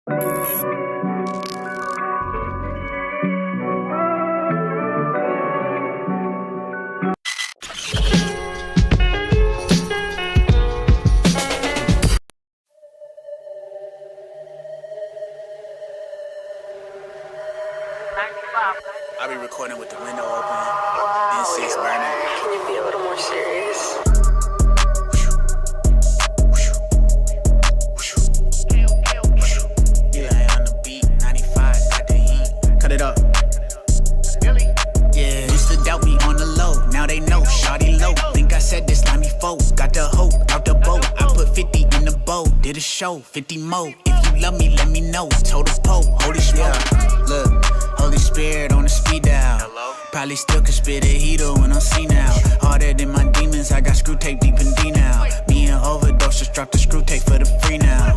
I be recording with the window open, incense burning. Can you be a little more serious? Yeah, I on the beat, 95, got the heat. Cut it up. Yeah, used to doubt me on the low, now they know, shawty low. Think I said this line before, got the hope out the boat. I put 50 in the bowl, did a show, 50 more. If you love me, let me know, total pole, holy smoke. Look, Holy Spirit on the speed dial. Probably still could spit a heater when I'm seen out. Harder than my demons, I got screw tape deep in D now. Me and Overdose just dropped the screw tape for the free now.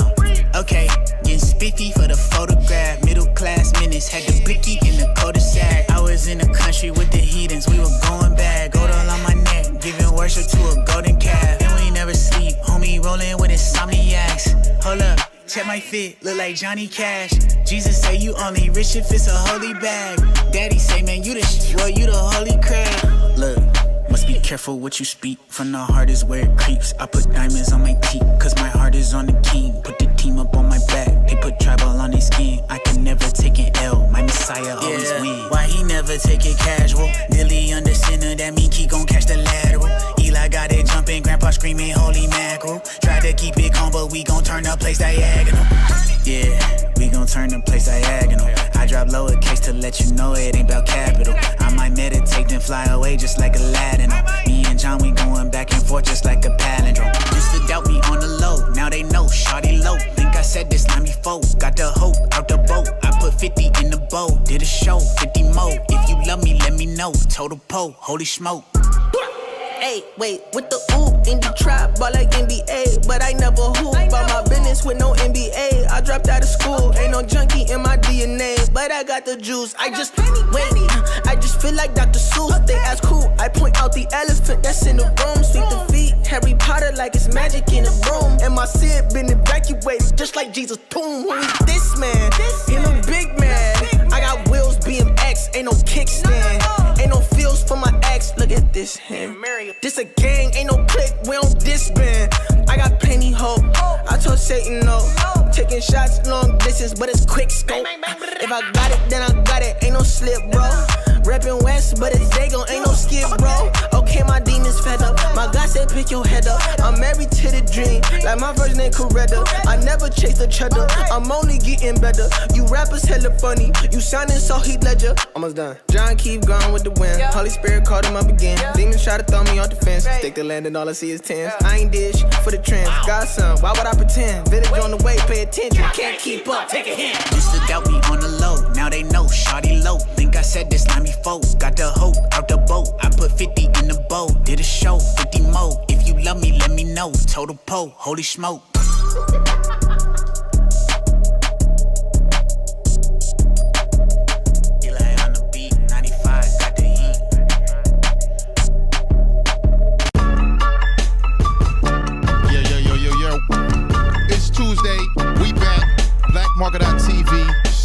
Okay, getting spiffy for the photograph. Middle class minutes, had the blicky in the cul-de-sac. I was in the country with the heathens, we were going bad. Gold all on my neck, giving worship to a golden calf. And we never sleep, homie rolling with insomniacs. Hold up. Check my fit, look like Johnny Cash. Jesus say you only rich if it's a holy bag. Daddy say, man, you the well, you the holy crab. Look, must be careful what you speak. From the heart is where it creeps. I put diamonds on my teeth, cause my heart is on the king. Put the team up on my back, they put tribal on their skin. I can never take an L, my Messiah always win. Why he never take it casual? Dilly under center, that mean he gon' catch the lateral. Eli got it jumping, grandpa screaming holy mackerel. Try to keep it calm, but we gon' turn the place diagonal. Yeah, we gon' turn the place diagonal. I drop lowercase to let you know it ain't about capital. I might meditate then fly away just like Aladdin. Me and John, we going back and forth just like a palindrome. Used to doubt me on the low, now they know, shawty low. Think I said this line before, got the hope out the boat. I put 50 in the bowl, did a show, 50 more. If you love me, let me know, total pole, holy smoke. Hey, wait, with the oop in the trap, ball like NBA, but I never hoop. About my business with no NBA. I dropped out of school, ain't no junkie in my DNA, but I got the juice. I just feel like Dr. Seuss. They ask who, I point out the elephant that's in the room. Sweep the feet, Harry Potter like it's magic in a room. And my sin been evacuated just like Jesus' tomb. Who is this man? He look big man. I got wheels, BMX, ain't no kickstand. Ain't no feels for my ex. Look at this hand. This a gang, ain't no click, we don't disband. I got plenty hope, I told Satan no. Taking shots long distance, but it's quick scope. If I got it, then I got it, ain't no slip, bro. Reppin' West, but it's Dago, ain't no skip, bro. Okay, my demons fed up, my God said pick your head up. I'm married to the dream, like my first name Coretta. I never chase the cheddar, I'm only getting better. You rappers hella funny, you sounding so Heath Ledger. Almost done. John keep going with the wind, Holy Spirit called him up again. Demons try to throw me off the fence, stick the land and all I see is tens. I ain't dish for the trends, Godson, why would I pretend? Village on the way, pay attention, can't keep up, take a hint. Used to doubt me on the low, now they know, shawty low. Think I said this line before, got the hope out the boat. I put 50 in the bowl, did a show, 50 more. If you love me, let me know, total pole, holy smoke. Eli on the beat, 95, got the heat. Yo. It's Tuesday, we back. Blackmarket.tv.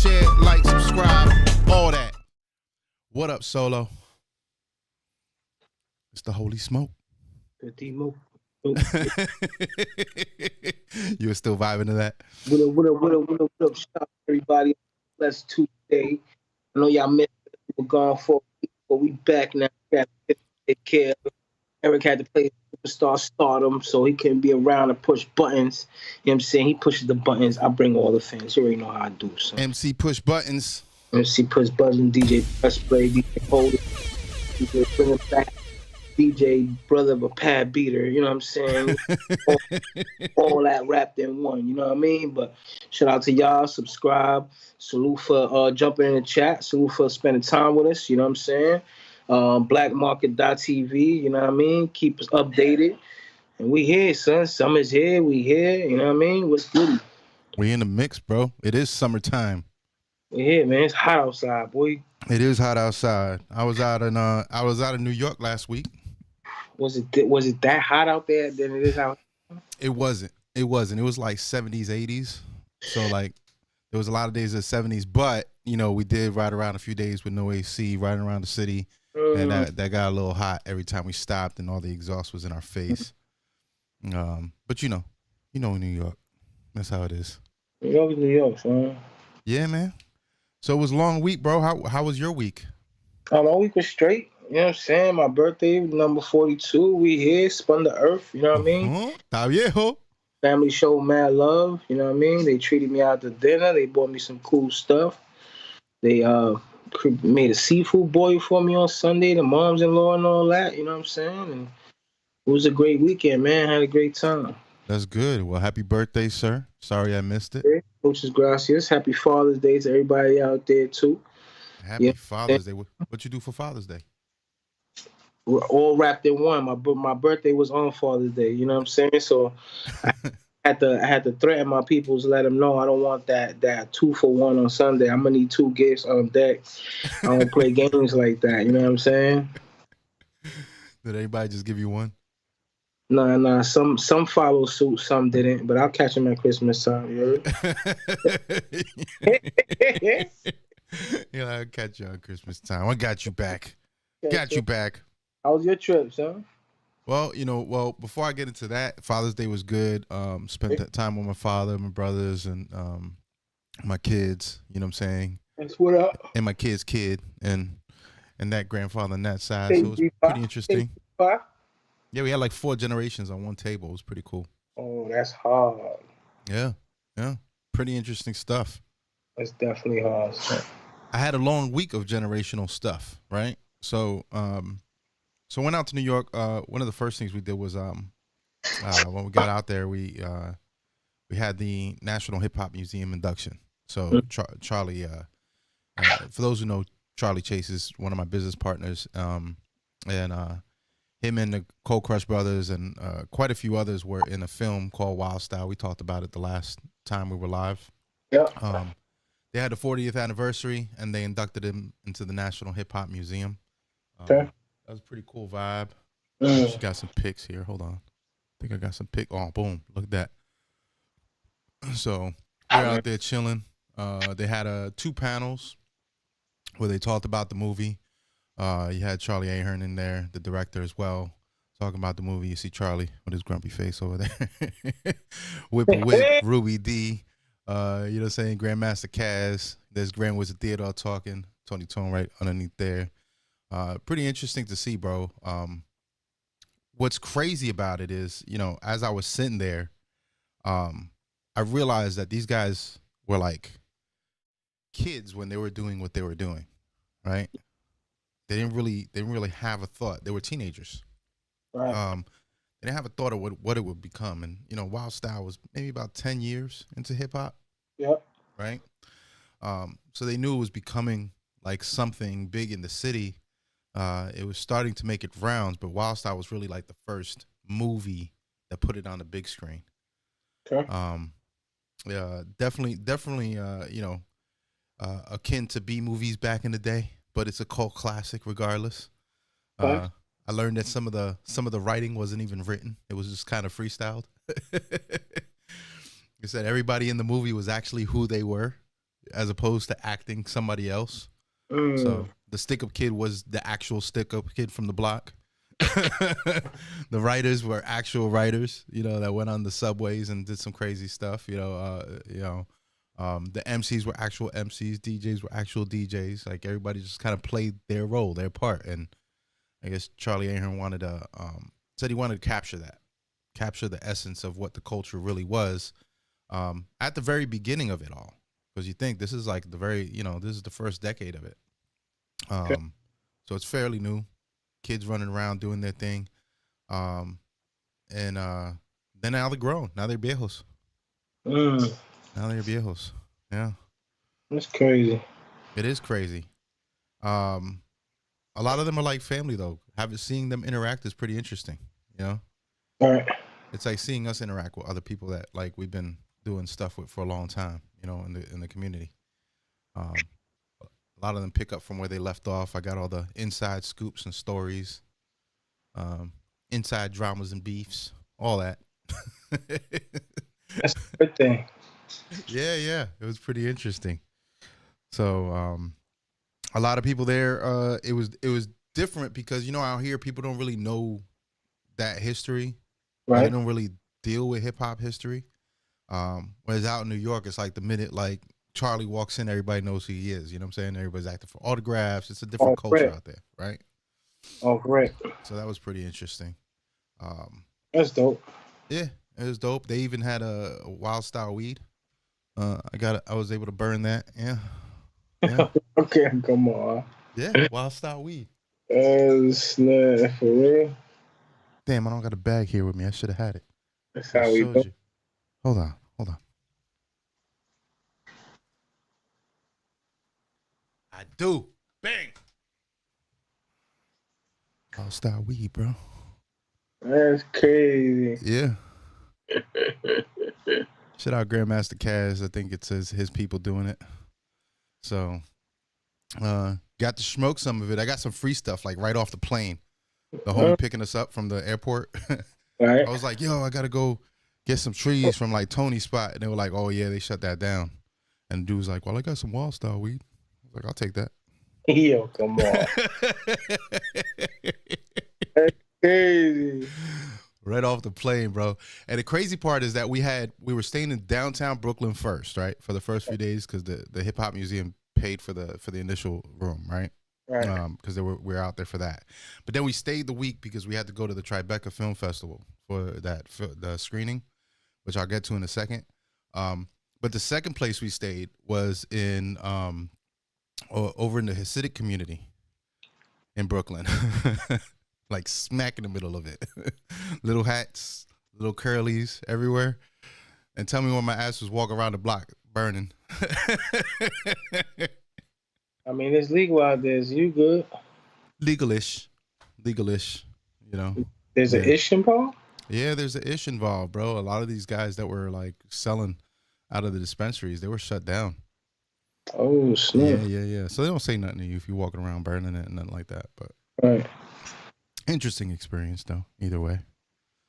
Share, like, subscribe, all that. What up, Solo? It's the holy smoke. You were still vibing to that? What up, shout out everybody. Blessed Tuesday. I know y'all missed it. We were gone for a week, but we back now. We got to take care of. Eric had to play Superstar Stardom, so he couldn't be around to push buttons. You know what I'm saying? He pushes the buttons. I bring all the fans. You already know how I do, so. MC Push Buttons. MC Push Buttons, DJ Press Play, DJ Holder, DJ Bring It Back, DJ Brother of a Pad Beater, you know what I'm saying? all that wrapped in one, you know what I mean? But shout out to y'all, subscribe, salute for jumping in the chat, salute for spending time with us, you know what I'm saying? Blackmarket.tv, you know what I mean? Keep us updated. And we here, son. Summer's here, we here, you know what I mean? What's good? We in the mix, bro. It is summertime. We here, man. It's hot outside, boy. It is hot outside. I was out in New York last week. Was it that hot out there than it is out? It wasn't. It was like 70s, 80s. So like There was a lot of days in the 70s, but you know, we did ride around a few days with no AC, riding around the city, and that got a little hot every time we stopped, and all the exhaust was in our face. But you know, New York, that's how it is. New York is New York, son. Yeah, man. So it was a long week, bro. How was your week? My week was straight. You know what I'm saying? My birthday, number 42. We here, spun the earth. You know what I mean? Está viejo. Family showed mad love. You know what I mean? They treated me out to dinner. They bought me some cool stuff. They made a seafood boil for me on Sunday. The moms-in-law and all that. You know what I'm saying? And it was a great weekend, man. Had a great time. That's good. Well, happy birthday, sir. Sorry I missed it. Muchas gracias. Happy Father's Day to everybody out there, too. Happy Father's Day. What you do for Father's Day? We're all wrapped in one. My birthday was on Father's Day. You know what I'm saying? So I had to threaten my people to let them know I don't want that 2-for-1 on Sunday. I'm gonna need 2 gifts on deck. I don't play games like that. You know what I'm saying? Did anybody just give you one? Nah. Some followed suit, some didn't. But I'll catch them at Christmas time. You heard? Yeah, I'll catch you on Christmas time. I got you back. Got you back. How was your trip, son? Well, before I get into that, Father's Day was good. Spent that time with my father, my brothers, and my kids. You know what I'm saying? That's what up. And my kid's kid, and that grandfather on that side. So it was pretty interesting. Yeah, we had like 4 generations on one table. It was pretty cool. Oh, that's hard. Yeah. Pretty interesting stuff. That's definitely hard, son. I had a long week of generational stuff, right? So, so went out to New York. One of the first things we did was when we got out there, we had the National Hip Hop Museum induction. So Charlie, for those who know, Charlie Chase is one of my business partners, and him and the Cold Crush Brothers and quite a few others were in a film called Wildstyle. We talked about it the last time we were live. Yeah. They had the 40th anniversary, and they inducted him into the National Hip Hop Museum. Okay. That was a pretty cool vibe. She got some pics here. Hold on. I think I got some pics. Oh, boom. Look at that. So we're out there chilling. They had 2 panels where they talked about the movie. You had Charlie Ahern in there, the director as well, talking about the movie. You see Charlie with his grumpy face over there. Whip, Ruby D. You know what I'm saying? Grandmaster Kaz. There's Grand Wizard Theodore talking. Tony Tone right underneath there. Pretty interesting to see, bro. What's crazy about it is, as I was sitting there, I realized that these guys were like kids when they were doing what they were doing, right? They didn't really have a thought. They were teenagers. Right. They didn't have a thought of what it would become. And, Wildstyle was maybe about 10 years into hip hop. Yep. Right. So they knew it was becoming like something big in the city. It was starting to make its rounds, but Wildstyle was really like the first movie that put it on the big screen. Okay. Yeah, definitely, akin to B movies back in the day, but it's a cult classic regardless. Okay. I learned that some of the writing wasn't even written; it was just kind of freestyled. It said everybody in the movie was actually who they were, as opposed to acting somebody else. So the stick-up kid was the actual stick-up kid from the block. The writers were actual writers, that went on the subways and did some crazy stuff. The MCs were actual MCs, DJs were actual DJs. Like everybody just kind of played their role, their part. And I guess Charlie Ahern said he wanted to capture the essence of what the culture really was at the very beginning of it all. Because you think this is like this is the first decade of it. So it's fairly new. Kids running around doing their thing. And then now they're grown. Now they're viejos. Now they're viejos. Yeah. That's crazy. It is crazy. A lot of them are like family, though. Seeing them interact is pretty interesting, All right. It's like seeing us interact with other people that like we've been doing stuff with for a long time, in the community. A lot of them pick up from where they left off. I got all the inside scoops and stories, inside dramas and beefs, all that. That's a good thing. Yeah. It was pretty interesting. So a lot of people there. It was different because out here people don't really know that history. Or they Right. don't really deal with hip hop history. Whereas out in New York, it's like the minute like Charlie walks in, everybody knows who he is. You know what I'm saying? Everybody's acting for autographs. It's a different culture correct. out there, right? Oh, correct. So that was pretty interesting. That's dope. Yeah, it was dope. They even had a Wildstyle weed. I was able to burn that. Yeah. Okay, come on. Yeah, Wildstyle weed. Snap, for real. Damn, I don't got a bag here with me. I should have had it. That's I how we showed do. you. Hold on. I do. Bang. Wildstyle weed, bro. That's crazy. Yeah. Shout out Grandmaster Caz. I think it's his people doing it. So, got to smoke some of it. I got some free stuff like right off the plane. The homie picking us up from the airport. Right. I was like, yo, I got to go get some trees from like Tony's spot. And they were like, oh, yeah, they shut that down. And the dude was like, well, I got some Wildstyle weed. I was like, I'll take that. Yo, come on. That's crazy. Right off the plane, bro. And the crazy part is that we were staying in downtown Brooklyn first, right? For the first few days because the hip hop museum paid for the initial room, right? Right. Because we were out there for that. But then we stayed the week because we had to go to the Tribeca Film Festival for the screening, which I'll get to in a second. But the second place we stayed was in over in the Hasidic community in Brooklyn, like smack in the middle of it. Little hats, little curlies everywhere. And tell me when my ass was walking around the block burning. I mean, it's legal out there. So you good? Legalish, There's an ish involved? Yeah, there's an ish involved, bro. A lot of these guys that were like selling out of the dispensaries, they were shut down. Oh, snap. Yeah. So they don't say nothing to you if you're walking around burning it and nothing like that. But Right. interesting experience, though, either way.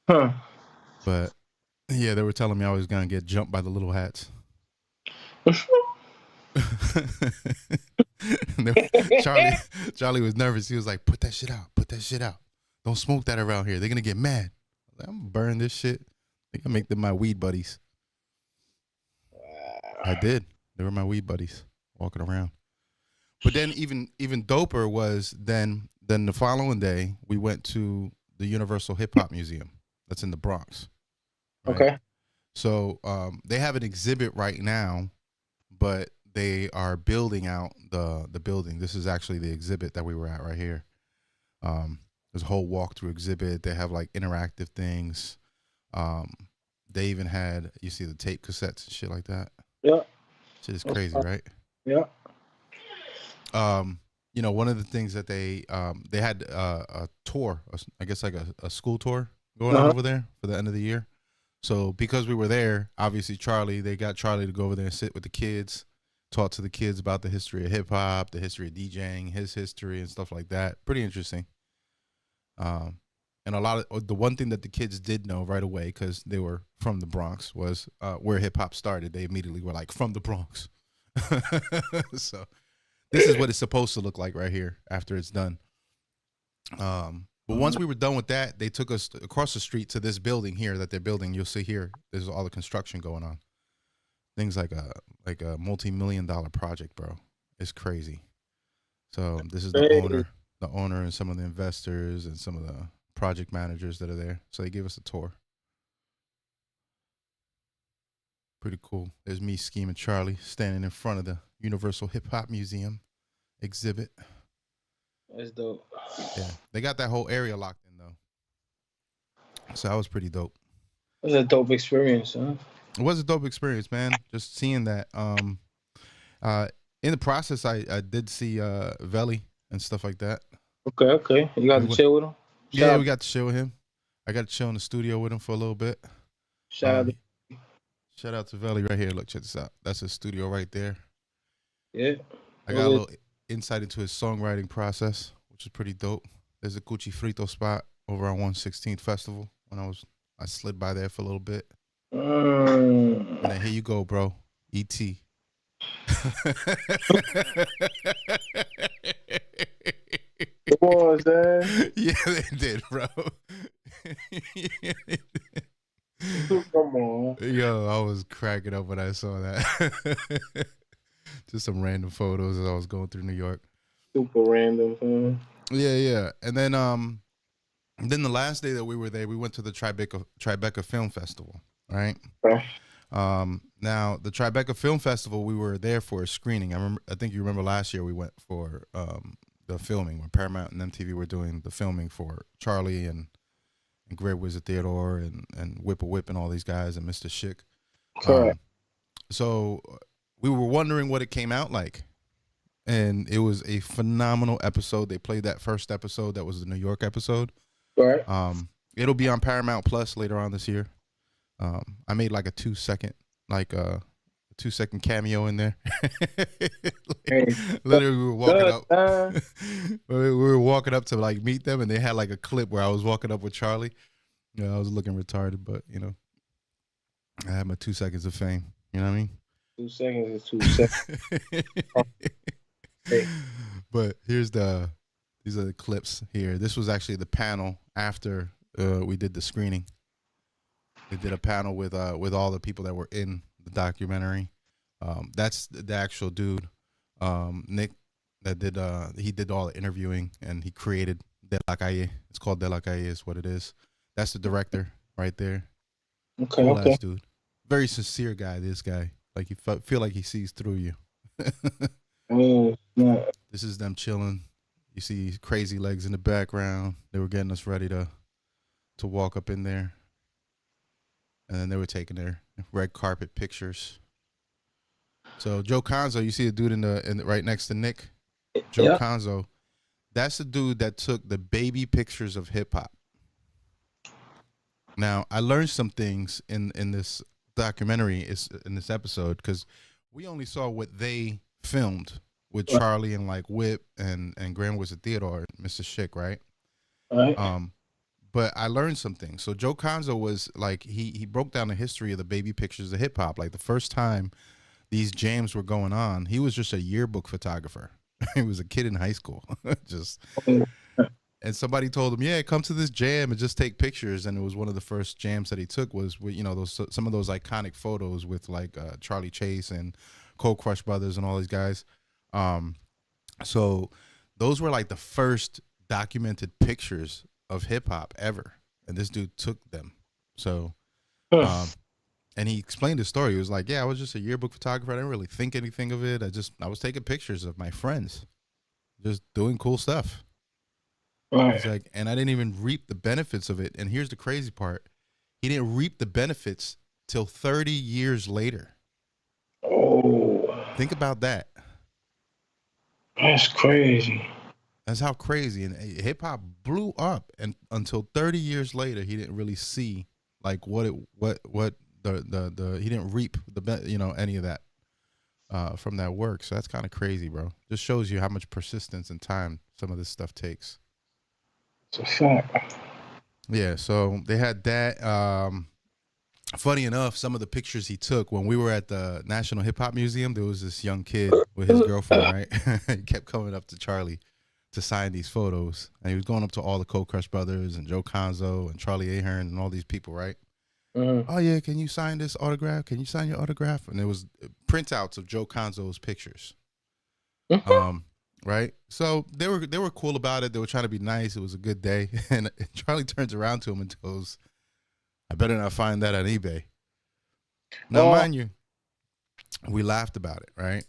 Huh. But yeah, they were telling me I was gonna get jumped by the little hats. Charlie was nervous. He was like, put that shit out. Don't smoke that around here. They're gonna get mad. I'm gonna burn this shit. I think I make them my weed buddies. I did. They were my weed buddies walking around. But then even doper was then the following day we went to the Universal Hip Hop Museum that's in the Bronx. Right? Okay. So they have an exhibit right now, but they are building out the building. This is actually the exhibit that we were at right here. There's a whole walkthrough exhibit. They have like interactive things. They even had, you see the tape cassettes and shit like that. Yeah. Shit is crazy, right? Yeah. One of the things that they had a tour, I guess like a school tour going on over there for the end of the year. So because we were there, obviously they got Charlie to go over there and sit with the kids, talk to the kids about the history of hip hop, the history of DJing, his history and stuff like that. Pretty interesting. And a lot of the one thing that the kids did know right away, because they were from the Bronx, was where hip hop started. They immediately were like, from the Bronx. So this is what it's supposed to look like right here after it's done. But once we were done with that, they took us across the street to this building here that they're building. You'll see here, there's all the construction going on. Things like a multi-million-dollar project, bro. It's crazy. So this is the owner and some of the investors and some of the project managers that are there. So they gave us a tour. Pretty cool. There's me, Scheme, and Charlie standing in front of the Universal Hip Hop Museum exhibit. That's dope. Yeah, they got that whole area locked in though. So that was pretty dope. It was a dope experience, huh? It was a dope experience, man. Just seeing that. In the process, I did see Veli and stuff like that. Okay. You got to chill with him? We got to chill with him. I got to chill in the studio with him for a little bit. Shout out to Veli right here. Look, check this out. That's his studio right there. Yeah. I got a little insight into his songwriting process, which is pretty dope. There's a Cuchi Frito spot over on 116th Festival when I slid by there for a little bit. And then here you go, bro. E.T. Come on, son. Yeah, they did, bro. Yeah, they did. Come on. Yo, I was cracking up when I saw that. Just some random photos as I was going through New York. Super random, huh? Yeah. And then the last day that we were there, we went to the Tribeca Film Festival, right? Now the Tribeca Film Festival, we were there for a screening. I think you remember last year we went for the filming when Paramount and MTV were doing the filming for Charlie and Great Wizard Theodore and Whip a Whip and all these guys and Mr. Schick. Correct. So we were wondering what it came out like. And it was a phenomenal episode. They played that first episode. That was the New York episode. Right. It'll be on Paramount Plus later on this year. I made like a 2-second cameo in there. Literally, we were walking up. We were walking up to like meet them, and they had like a clip where I was walking up with Charlie. You know, I was looking retarded, but you know, I had my 2 seconds of fame. You know what I mean? 2 seconds is 2 seconds. Hey. But these are the clips here. This was actually the panel after we did the screening. They did a panel with all the people that were in the documentary. That's the actual dude, Nick, that did he did all the interviewing and he created De La Calle. It's called De La Calle is what it is. That's the director right there. Okay, Cool okay. ass dude. Very sincere guy, this guy. Like you feel like he sees through you. Yeah. This is them chilling. You see Crazy Legs in the background. They were getting us ready to walk up in there. And then they were taking their red carpet pictures. So Joe Conzo, you see the dude in the right next to Nick? Joe Conzo. That's the dude that took the baby pictures of hip hop. Now, I learned some things in this documentary, in this episode, because we only saw what they filmed with Charlie and like Whip and Grand Wizard Theodore, Mr. Schick, right? Right. But I learned some things. So Joe Conzo was like, he broke down the history of the baby pictures of hip hop. Like the first time these jams were going on, he was just a yearbook photographer. He was a kid in high school. And somebody told him, yeah, come to this jam and just take pictures. And it was one of the first jams that he took was with, you know, some of those iconic photos with like Charlie Chase and Cold Crush Brothers and all these guys. So those were like the first documented pictures of hip hop ever. And this dude took them. So, and he explained his story. He was like, yeah, I was just a yearbook photographer. I didn't really think anything of it. I was taking pictures of my friends, just doing cool stuff. Right. He's like, and I didn't even reap the benefits of it. And here's the crazy part. He didn't reap the benefits till 30 years later. Oh. Think about that. That's crazy. That's how crazy. And hip hop blew up, and until 30 years later, he didn't really see like he didn't reap any of that from that work. So that's kind of crazy, bro. Just shows you how much persistence and time some of this stuff takes. It's a fact. Yeah. So they had that. Funny enough, some of the pictures he took when we were at the National Hip Hop Museum, there was this young kid with his girlfriend, right? He kept coming up to Charlie to sign these photos. And he was going up to all the Cold Crush Brothers and Joe Conzo and Charlie Ahern and all these people, right? Oh, yeah, can you sign this autograph? Can you sign your autograph? And there was printouts of Joe Conzo's pictures. Right? So they were cool about it. They were trying to be nice. It was a good day. And Charlie turns around to him and goes, I better not find that on eBay. Now, mind you, we laughed about it, right?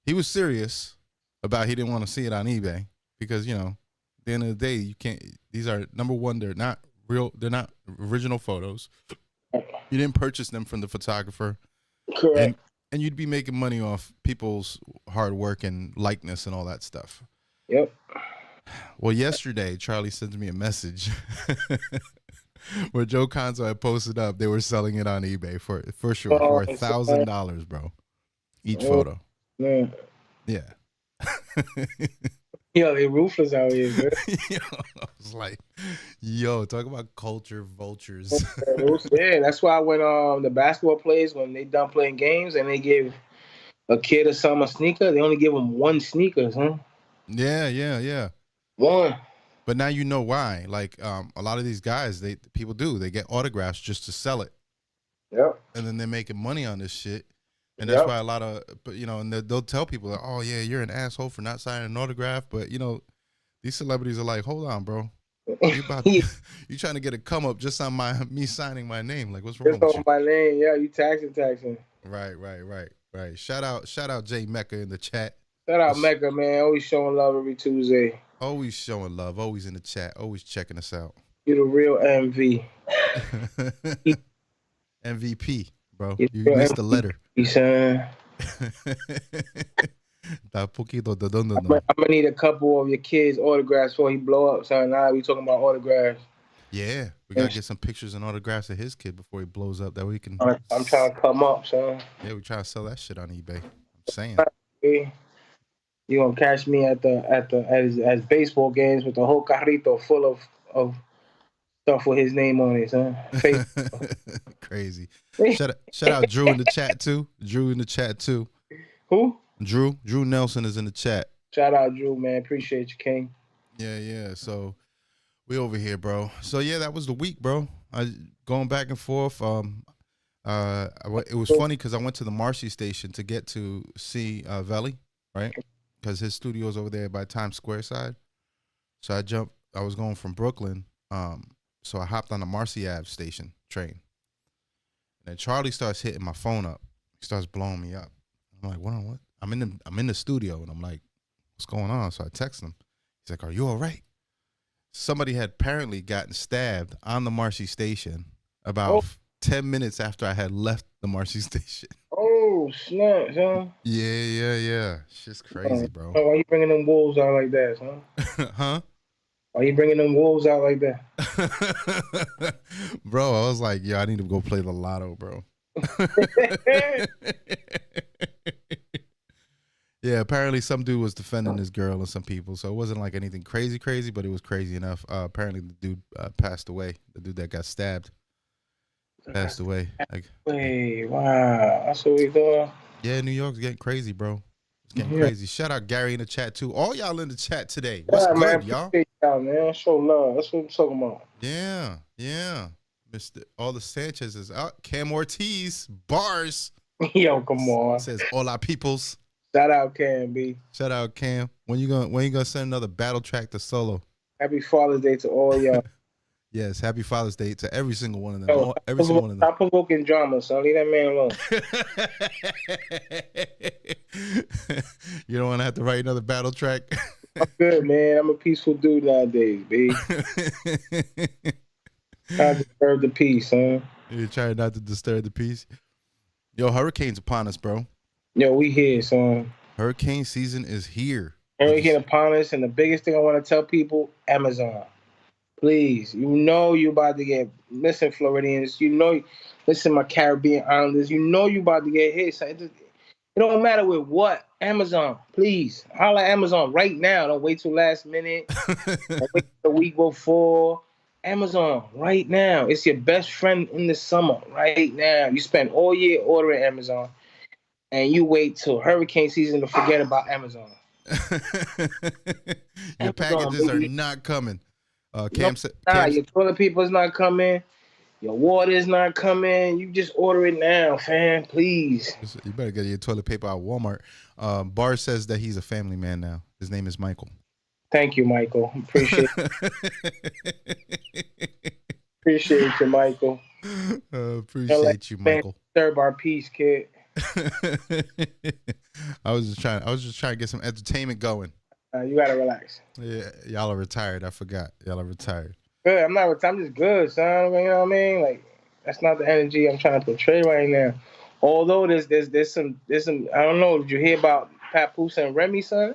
He was serious about he didn't want to see it on eBay because, you know, at the end of the day, you can't, these are, number one, they're not original photos. You didn't purchase them from the photographer. Correct. And you'd be making money off people's hard work and likeness and all that stuff. Yep. Well, yesterday, Charlie sends me a message where Joe Conzo had posted up. They were selling it on eBay for sure for $1,000, bro. Each photo. Man. Yeah. Yo, they ruthless out here, man. Yo, I was like, yo, talk about culture vultures. Yeah, that's why when the basketball players, when they done playing games and they give a kid or some a sneaker, they only give them one sneaker, huh? Yeah. One. But now you know why. Like, a lot of these guys, people get autographs just to sell it. Yep. And then they're making money on this shit. And that's why a lot of, and they'll tell people, like, oh, yeah, you're an asshole for not signing an autograph. But, these celebrities are like, hold on, bro. You trying to get a come up just on me signing my name. Like, what's wrong with you? My name, yeah, you taxing. Right. Shout out Jay Mecca in the chat. Shout out Mecca, man. Always showing love every Tuesday. Always showing love. Always in the chat. Always checking us out. You're the real MV. MVP, bro. You missed the letter. Son. I'm gonna need a couple of your kids' autographs before he blow up, son. Now we talking about autographs. Yeah, we gotta get some pictures and autographs of his kid before he blows up. That we can. I'm trying to come up, son. Yeah, we trying to sell that shit on eBay. I'm saying. You gonna catch me at his baseball games with the whole carrito full of stuff with his name on it, son. Crazy. Shout out Drew in the chat too. Who? Drew Nelson is in the chat. Shout out Drew, man. Appreciate you, King. Yeah. So we over here, bro. So yeah, that was the week, bro. Going back and forth. It was funny because I went to the Marcy station to get to see Veli, right? Because his studio's over there by Times Square side. So I was going from Brooklyn. So I hopped on the Marcy Ave station train. And then Charlie starts hitting my phone up. He starts blowing me up. I'm like, what? I'm in the studio, and I'm like, what's going on? So I text him. He's like, are you all right? Somebody had apparently gotten stabbed on the Marcy station about 10 minutes after I had left the Marcy station. Oh, snap, huh? Yeah. Shit's crazy, bro. Why you bringing them wolves out like that, huh? Huh? Why you bringing them wolves out like that? Bro, I was like, I need to go play the lotto, bro. Yeah, apparently some dude was defending his girl and some people, so it wasn't like anything crazy, but it was crazy enough. Apparently the dude passed away. The dude that got stabbed passed away. Wait, wow, that's what we doing? Yeah, New York's getting crazy, bro. It's getting crazy. Shout out Gary in the chat too. All y'all in the chat today. What's good, man, y'all? Y'all, man. Show love. That's what I'm talking about. Yeah. Mr. All the Sanchez is out. Cam Ortiz, bars. Yo, come on. Says hola peoples. Shout out Cam, B. Shout out Cam. When you gonna send another battle track to Solo? Happy Father's Day to all y'all. Yes, happy Father's Day to every single one of them. Yo, Every single one of them. Stop provoking drama, son. Leave that man alone. You don't want to have to write another battle track? I'm good, man. I'm a peaceful dude nowadays, B. I disturb the peace, huh? You're trying not to disturb the peace. Yo, hurricane's upon us, bro. Yo, we here, son. Hurricane season is here. Hurricane upon us, and the biggest thing I want to tell people, Amazon. Please, you about to get, listen, Floridians, listen, my Caribbean islanders, you about to get hit. So it don't matter with what. Amazon, please. Holla at Amazon right now. Don't wait till last minute. Don't wait the week before. Amazon right now. It's your best friend in the summer right now. You spend all year ordering Amazon, and you wait till hurricane season to forget about Amazon. Your packages are not coming. Cam your toilet paper is not coming. Your water is not coming. You just order it now, fam. Please. You better get your toilet paper at Walmart. Bar says that he's a family man now. His name is Michael. Thank you, Michael. Appreciate it. Appreciate you, Michael. Appreciate you, Michael. Disturb our peace, kid. I was just trying to get some entertainment going. You gotta relax. Yeah, y'all are retired. I forgot. Y'all are retired. Good. I'm just good, son. You know what I mean? Like, that's not the energy I'm trying to portray right now. Although there's some I don't know. Did you hear about Papoose and Remy, son?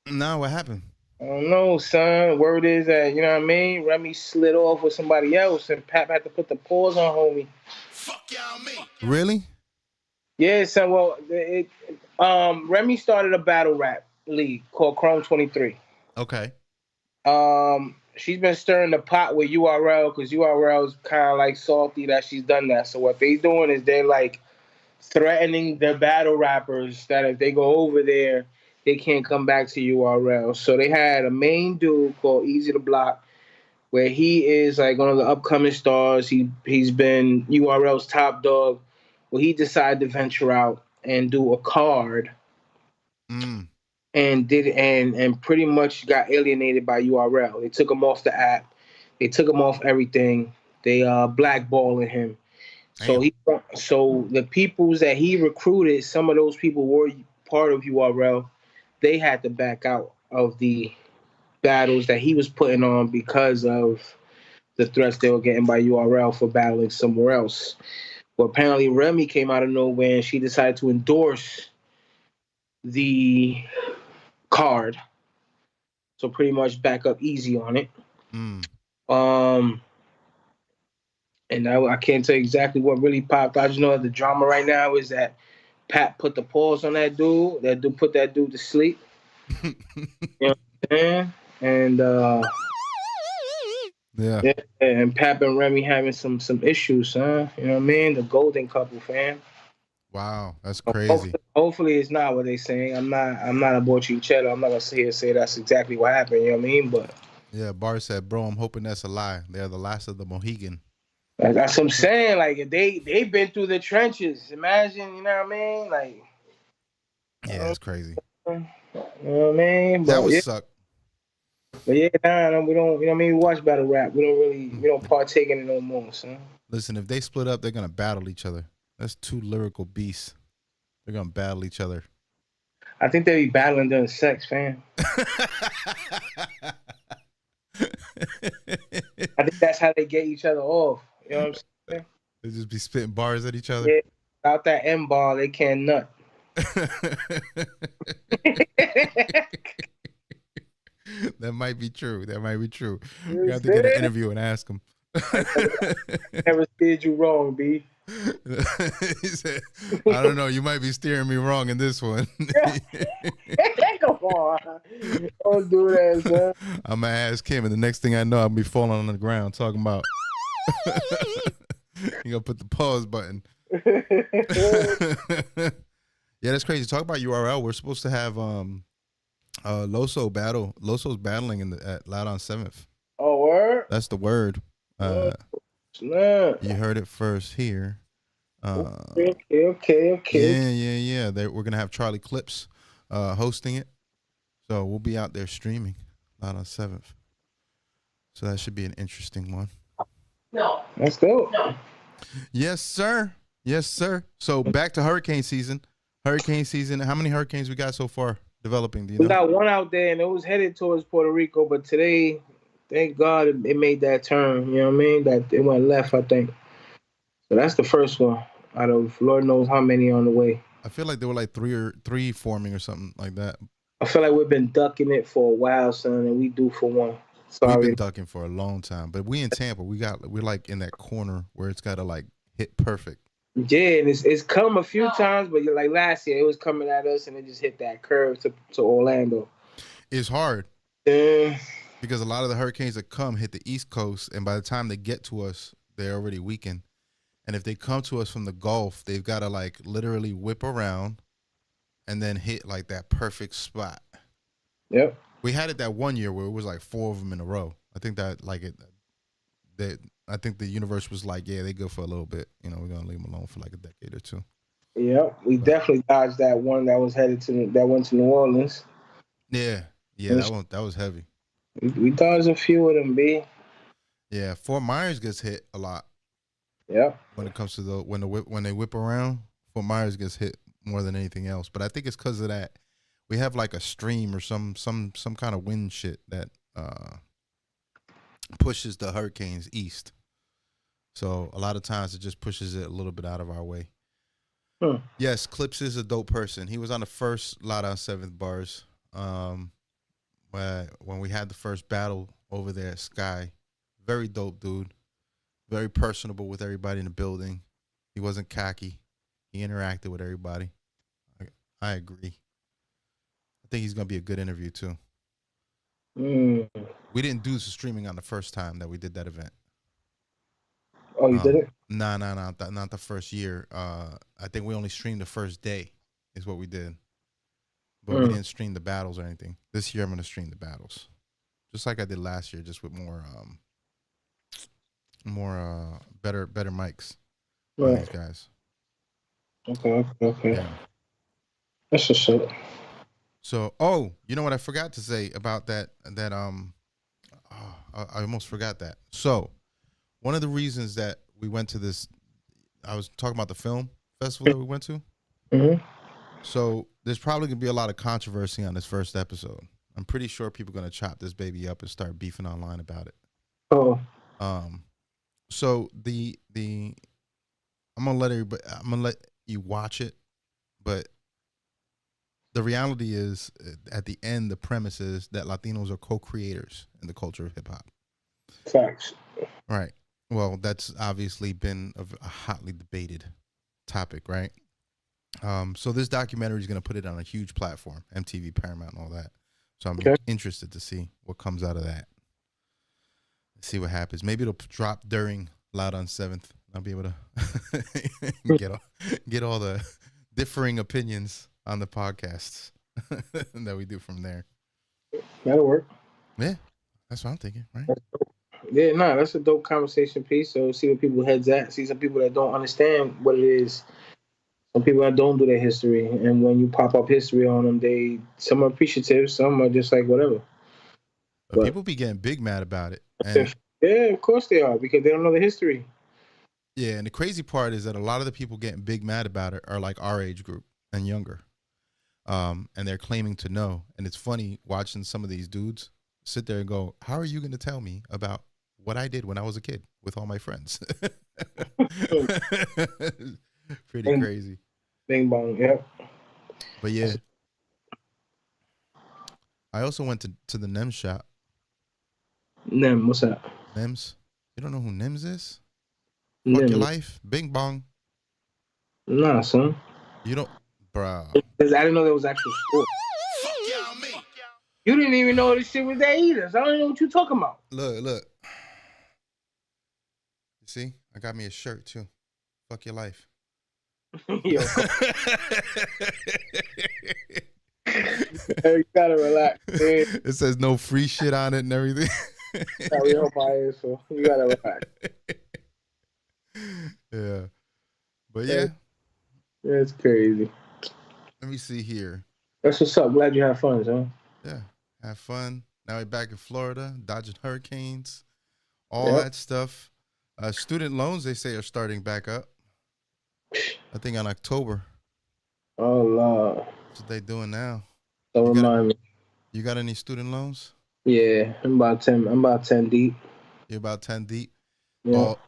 No, what happened? I don't know, son. Word is that, you know what I mean? Remy slid off with somebody else, and Pap had to put the pause on homie. Fuck y'all me. Really? Yeah, son. Well, Remy started a battle rap league called Chrome 23. Okay. She's been stirring the pot with URL because URL is kind of like salty that she's done that. So what they doing is they're like threatening the battle rappers that if they go over there, they can't come back to URL. So they had a main dude called Easy to Block, where he is like one of the upcoming stars. He's been URL's top dog. Well, he decided to venture out and do a card Mm. and pretty much got alienated by URL. They took him off the app. They took him off everything. They blackballing him. So Damn. so the peoples that he recruited, some of those people were part of URL. They had to back out of the battles that he was putting on because of the threats they were getting by URL for battling somewhere else. But apparently Remy came out of nowhere and she decided to endorse the card. So pretty much back up easy on it. Mm. And I can't tell you exactly what really popped. I just know that the drama right now is that Pat put the pause on that dude. That dude put that dude to sleep. You know what I'm saying? And Yeah. yeah, and Pat and Remy having some issues, huh? You know what I mean? The golden couple, fam. Wow, that's crazy. Hopefully it's not what they saying. I'm not a Borchichetto. I'm not gonna sit here and say that's exactly what happened. You know what I mean? But Yeah, Bar said, "Bro, I'm hoping that's a lie. They're the last of the Mohegan." that's what I'm saying. Like if they've been through the trenches. Imagine, you know what I mean? Like, Yeah, that's crazy. you know what I mean? That But would yeah, suck. but yeah, nah, we don't. You know what I mean? We watch battle rap. We don't partake in it no more, son. Listen, if they split up, they're gonna battle each other. That's two lyrical beasts. They're gonna battle each other. I think they be battling during sex, fam. I think that's how they get each other off. You know what I'm saying? They just be spitting bars at each other. Yeah, without that M ball, they can't nut. That might be true. That might be true. You We have to get an said? interview and ask him. Never steered you wrong, B. He said, I don't know. You might be steering me wrong in this one. Come on. Don't do that, son. I'm going to ask him, and the next thing I know, I'll be falling on the ground talking about. You going to put the pause button. Yeah, that's crazy. Talk about URL. We're supposed to have Loso battle. Loso's battling at Loud on 7th. Oh, word? That's the word. Snap. You heard it first here. Okay. Yeah. We're gonna have Charlie Clips hosting it, so we'll be out there streaming Loud on 7th. So that should be an interesting one. No. Let's go. No. Yes, sir. So back to hurricane season. How many hurricanes we got so far developing? Do you know? We got one out there, and it was headed towards Puerto Rico, but today, thank God it made that turn. You know what I mean? That it went left, I think. So that's the first one out of Lord knows how many on the way. I feel like there were like three forming or something like that. I feel like we've been ducking it for a while, son, and we due for one. Sorry. We've been ducking for a long time, but we in Tampa, we're like in that corner where it's got to like hit perfect. Yeah, and it's come a few times, but like last year, it was coming at us, and it just hit that curve to Orlando. It's hard. Yeah. Because a lot of the hurricanes that come hit the East Coast, and by the time they get to us, they're already weakened. And if they come to us from the Gulf, they've got to like literally whip around and then hit like that perfect spot. Yep. We had it that one year where it was like 4 of them in a row. I think I think the universe was like, yeah, they go for a little bit. You know, we're gonna leave them alone for like a decade or two. Yeah, we definitely dodged that one that was headed that went to New Orleans. Yeah, that was heavy. We dodged a few of them, B. Yeah, Fort Myers gets hit a lot. Yeah. When it comes to when they whip around, Fort Myers gets hit more than anything else. But I think it's because of that. We have like a stream or some kind of wind shit that pushes the hurricanes east. So a lot of times it just pushes it a little bit out of our way. Yes, Clips is a dope person. He was on the first Loud on 7th bars. When we had the first battle over there at Sky. Very dope dude. Very personable with everybody in the building. He wasn't cocky. He interacted with everybody. I agree. I think he's going to be a good interview too. Mm. We didn't do streaming on the first time that we did that event. Oh, you did it? No, not the first year. I think we only streamed the first day is what we did. But we didn't stream the battles or anything. This year I'm going to stream the battles. Just like I did last year, just with more better mics on these guys. Okay. Yeah. That's what's up. So, you know what I forgot to say about that I almost forgot that. So, one of the reasons that we went to this, I was talking about the film festival that we went to. Mm-hmm. So, there's probably going to be a lot of controversy on this first episode. I'm pretty sure people are going to chop this baby up and start beefing online about it. Oh. So I'm gonna let you watch it, but the reality is, at the end, the premise is that Latinos are co-creators in the culture of hip hop. Facts. Right. Well, that's obviously been a hotly debated topic, right? So this documentary is gonna put it on a huge platform, MTV, Paramount, and all that. So I'm interested to see what comes out of that. See what happens. Maybe it'll drop during Loud on 7th. I'll be able to get all the differing opinions on the podcasts that we do from there. That'll work. Yeah, that's what I'm thinking, right? Yeah, that's a dope conversation piece. So see where people heads at. See some people that don't understand what it is. Some people that don't do their history, and when you pop up history on them, some are appreciative, some are just like whatever. But people be getting big mad about it. And yeah, of course they are, because they don't know the history. Yeah, and the crazy part is that a lot of the people getting big mad about it are like our age group and younger. And they're claiming to know. And it's funny watching some of these dudes sit there and go, how are you going to tell me about what I did when I was a kid with all my friends? Pretty crazy. Bing bong, yeah. But yeah. I also went to the NEMS shop. Nem, what's that? NEMS? You don't know who NEMS is? Nem. Fuck your life? Bing bong. Nah, son. You don't, bro. I didn't know there was actual sports. You didn't even know this shit was there either. So I don't know what you're talking about. Look. You see? I got me a shirt too. Fuck your life. Yo. You gotta relax, man. It says no free shit on it and everything. We help my ass, so you gotta relax. Yeah. But yeah. It's crazy. Let me see here. That's what's up. Glad you had fun, son. Yeah. Have fun. Now we're back in Florida, dodging hurricanes, all that stuff. Student loans, they say, are starting back up. I think in October. Oh, Lord. That's what they doing now. Don't remind me. You got any student loans? Yeah, I'm about 10 deep. You're about 10 deep? Yeah. Well,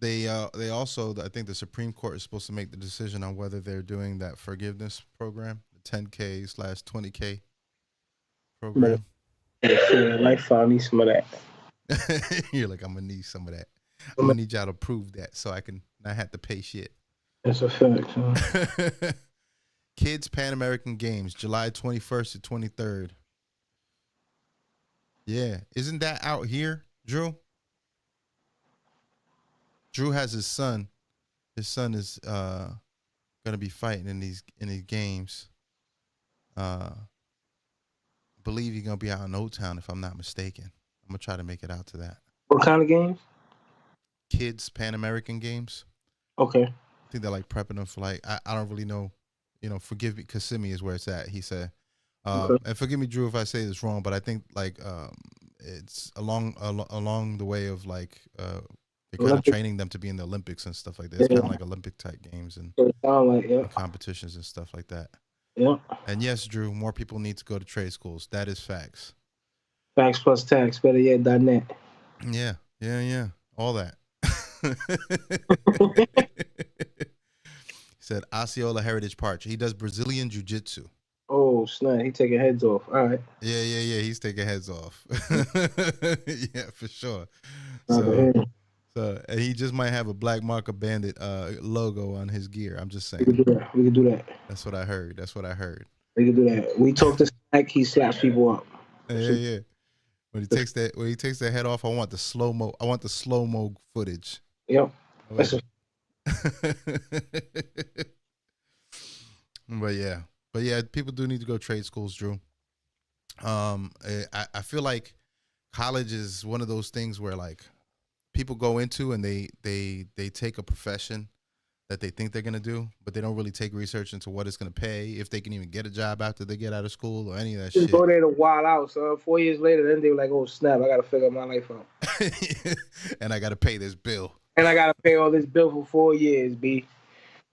they also, I think the Supreme Court is supposed to make the decision on whether they're doing that forgiveness program, the 10K/20K program. Yeah, like I need some of that. You're like, I'm gonna need some of that. I'm gonna need y'all to prove that so I can not have to pay shit. That's a fact, huh? Kids Pan American Games, July 21st to 23rd. Yeah, isn't that out here, Drew? Drew has his son. His son is gonna be fighting in these games. Believe he's gonna be out in Old Town if I'm not mistaken. I'm gonna try to make it out to that. What kind of games? Kids Pan American Games. Okay. I think they're like prepping them for like I don't really know. You know, forgive me, Kissimmee is where it's at. He said, and forgive me, Drew, if I say this wrong, but I think like it's along the way of like they're kind of training them to be in the Olympics and stuff like that. It's kind of like Olympic type games and competitions and stuff like that. Yeah. And yes, Drew, more people need to go to trade schools. That is facts. Facts plus tax, better yet, .net. Yeah. All that. He said Osceola Heritage Park. He does Brazilian Jiu-Jitsu. Oh, snap. He taking heads off. All right. Yeah. He's taking heads off. Yeah, for sure. So and he just might have a Black Market Bandit logo on his gear. I'm just saying. We can do that. That's what I heard. We can do that. We talk to Snack. He slaps people up. Yeah. When he takes that head off, I want the slow mo footage. Yep. That's But yeah, people do need to go trade schools, Drew. I feel like college is one of those things where like people go into and they take a profession that they think they're gonna do, but they don't really take research into what it's gonna pay, if they can even get a job after they get out of school or any of that just shit. go there to wild out. So 4 years later, then they were like, "Oh snap! I got to figure my life out, and I gotta pay this bill, and I got to pay all this bill for 4 years, B."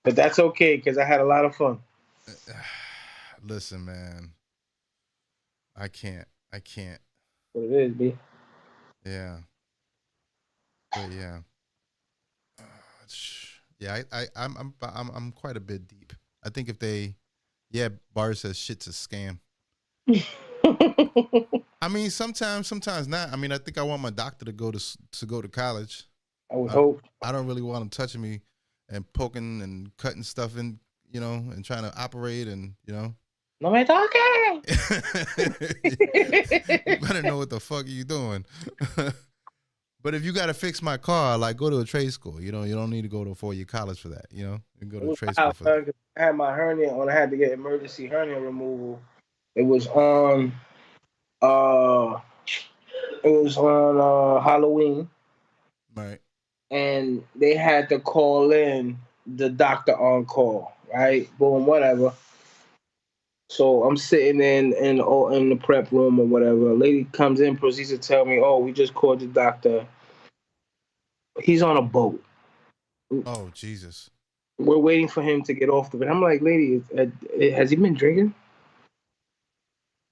But that's okay because I had a lot of fun. Listen, man, I can't. What it is, B. Yeah. But yeah, I'm quite a bit deep. I think Bar says shit's a scam. I mean, sometimes not. I mean, I think I want my doctor to go to college. I would hope. I don't really want him touching me and poking and cutting stuff in, and trying to operate and, No me toque. You better know what the fuck you doing. But if you got to fix my car, like go to a trade school. You don't need to go to a 4-year college for that. You can go to a trade school for that. I had my hernia on. I had to get emergency hernia removal. It was on Halloween. Right. And they had to call in the doctor on call, right? Boom, whatever. So I'm sitting in the prep room or whatever. A lady comes in, proceeds to tell me, "Oh, we just called the doctor. He's on a boat. Oh, Jesus. We're waiting for him to get off the boat." I'm like, "Lady, has he been drinking?"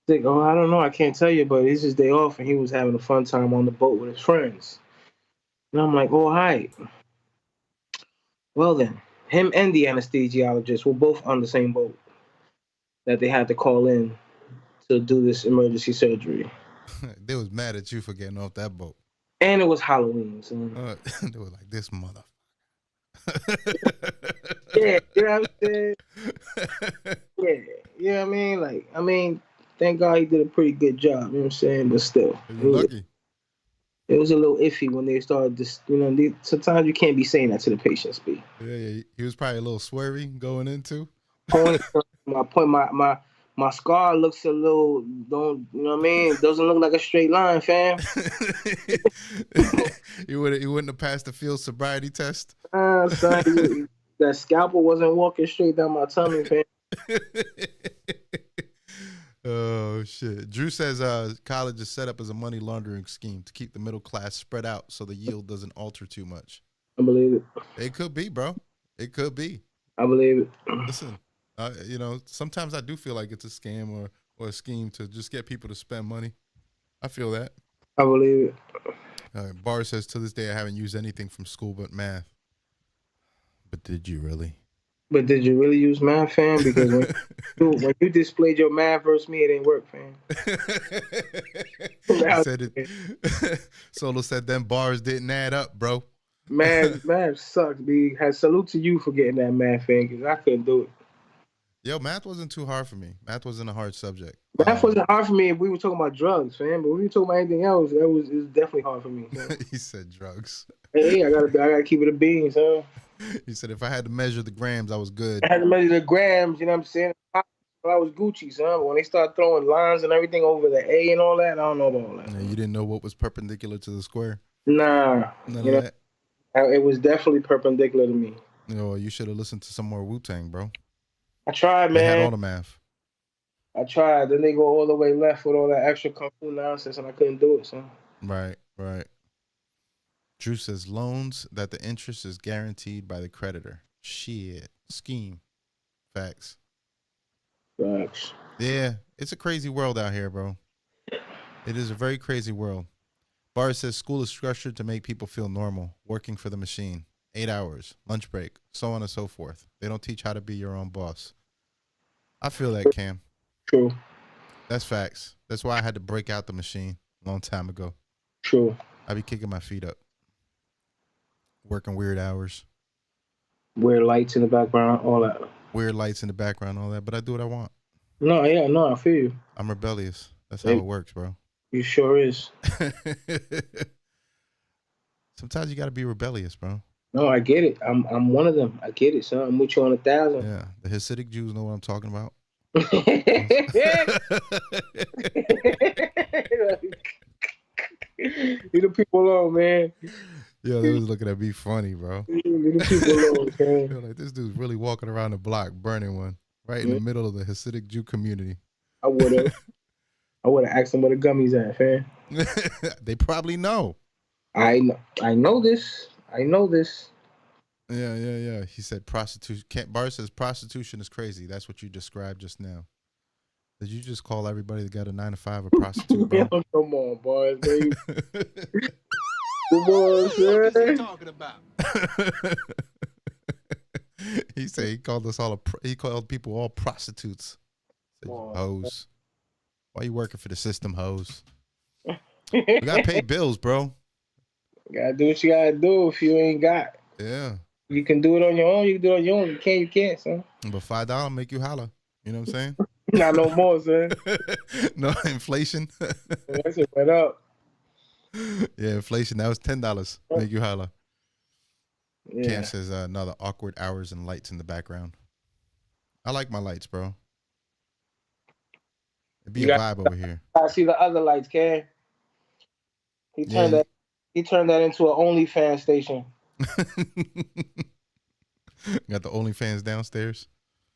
She's like, "Oh, I don't know. I can't tell you, but it's his day off, and he was having a fun time on the boat with his friends." And I'm like, "Oh, all right. Well then, him and the anesthesiologist were both on the same boat that they had to call in to do this emergency surgery." They was mad at you for getting off that boat. And it was Halloween. So. They were like, this mother. Yeah, you know what I'm saying? Yeah, you know what I mean? Thank God he did a pretty good job, you know what I'm saying? But still, lucky. It was a little iffy when they started this, sometimes you can't be saying that to the patients, B. Yeah, he was probably a little swervy going into. My scar looks a little, doesn't look like a straight line, fam. You wouldn't have passed the field sobriety test. Son, that scalpel wasn't walking straight down my tummy, fam. Oh shit! Drew says college is set up as a money laundering scheme to keep the middle class spread out so the yield doesn't alter too much. I believe it. It could be, bro. It could be. I believe it. Listen, sometimes I do feel like it's a scam or a scheme to just get people to spend money. I feel that. I believe it. Bar says, to this day, I haven't used anything from school but math. But did you really? But did you really use math, fam? Because when you displayed your math versus me, it didn't work, fam. Solo said them bars didn't add up, bro. Math sucks, B. Salute to you for getting that math, fam, because I couldn't do it. Yo, math wasn't too hard for me. Math wasn't a hard subject. Math wasn't hard for me if we were talking about drugs, fam. But when we were talking about anything else, it was definitely hard for me. He said drugs. Hey, I gotta keep it a beans, huh? He said if I had to measure the grams, I was good. I had to measure the grams, you know what I'm saying? I was Gucci, son. But when they start throwing lines and everything over the A and all that, I don't know about all that. Yeah, you didn't know what was perpendicular to the square? Nah. None of that? It was definitely perpendicular to me. You should have listened to some more Wu-Tang, bro. I tried, man. They had all the math. I tried. Then they go all the way left with all that extra kung fu nonsense, and I couldn't do it, son. Right. Drew says loans that the interest is guaranteed by the creditor. Shit. Scheme. Facts. Yeah, it's a crazy world out here, bro. It is a very crazy world. Bar says school is structured to make people feel normal, working for the machine. 8 hours, lunch break, so on and so forth. They don't teach how to be your own boss. I feel that, Cam. True. That's facts. That's why I had to break out the machine a long time ago. True. I be kicking my feet up. Working weird hours. Weird lights in the background, all that. Weird lights in the background, all that. But I do what I want. No, I feel you. I'm rebellious. That's how it works, bro. You sure is. Sometimes you got to be rebellious, bro. No, I get it. I'm one of them. I get it, son. I'm with you on 1,000. Yeah, the Hasidic Jews know what I'm talking about. Leave the people alone, man. Yeah, they was looking at me funny, bro. Leave the people alone, man. They're like, this dude's really walking around the block burning one right in the middle of the Hasidic Jew community. I would have asked them where the gummies at, man. They probably know. I know this. I know this. Yeah. He said prostitution. Bar says prostitution is crazy. That's what you described just now. Did you just call everybody that got a 9 to 5 a prostitute, bro? Come on, boys, baby. Come on, sir. What is he talking about? He said he called us all. He called people all prostitutes. Said, hoes. Why you working for the system, hoes? We gotta pay bills, bro. You gotta do what you gotta do if you ain't got. Yeah. You can do it on your own. You can do it on your own. You can't, son. But $5 make you holler. You know what I'm saying? Not no more, son. No inflation. That shit went up. Yeah, inflation. That was $10. Make you holler. Yeah. Cam says another awkward hours and lights in the background. I like my lights, bro. It'd be a vibe over here. I see the other lights, Cam. He turned that into an OnlyFans station. Got the OnlyFans downstairs.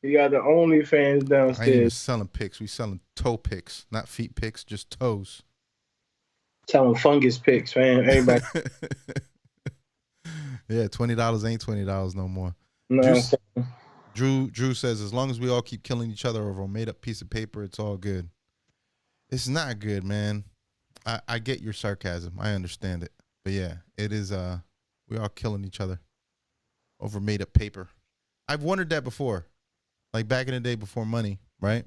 You got the OnlyFans downstairs. I ain't even selling pics. We selling toe pics, not feet pics, just toes. Selling fungus pics, man. Everybody. Yeah, $20 ain't $20 no more. No, Drew says as long as we all keep killing each other over a made up piece of paper, it's all good. It's not good, man. I get your sarcasm. I understand it. But yeah, it is we are killing each other over made up paper. I've wondered that before. Like back in the day before money, right?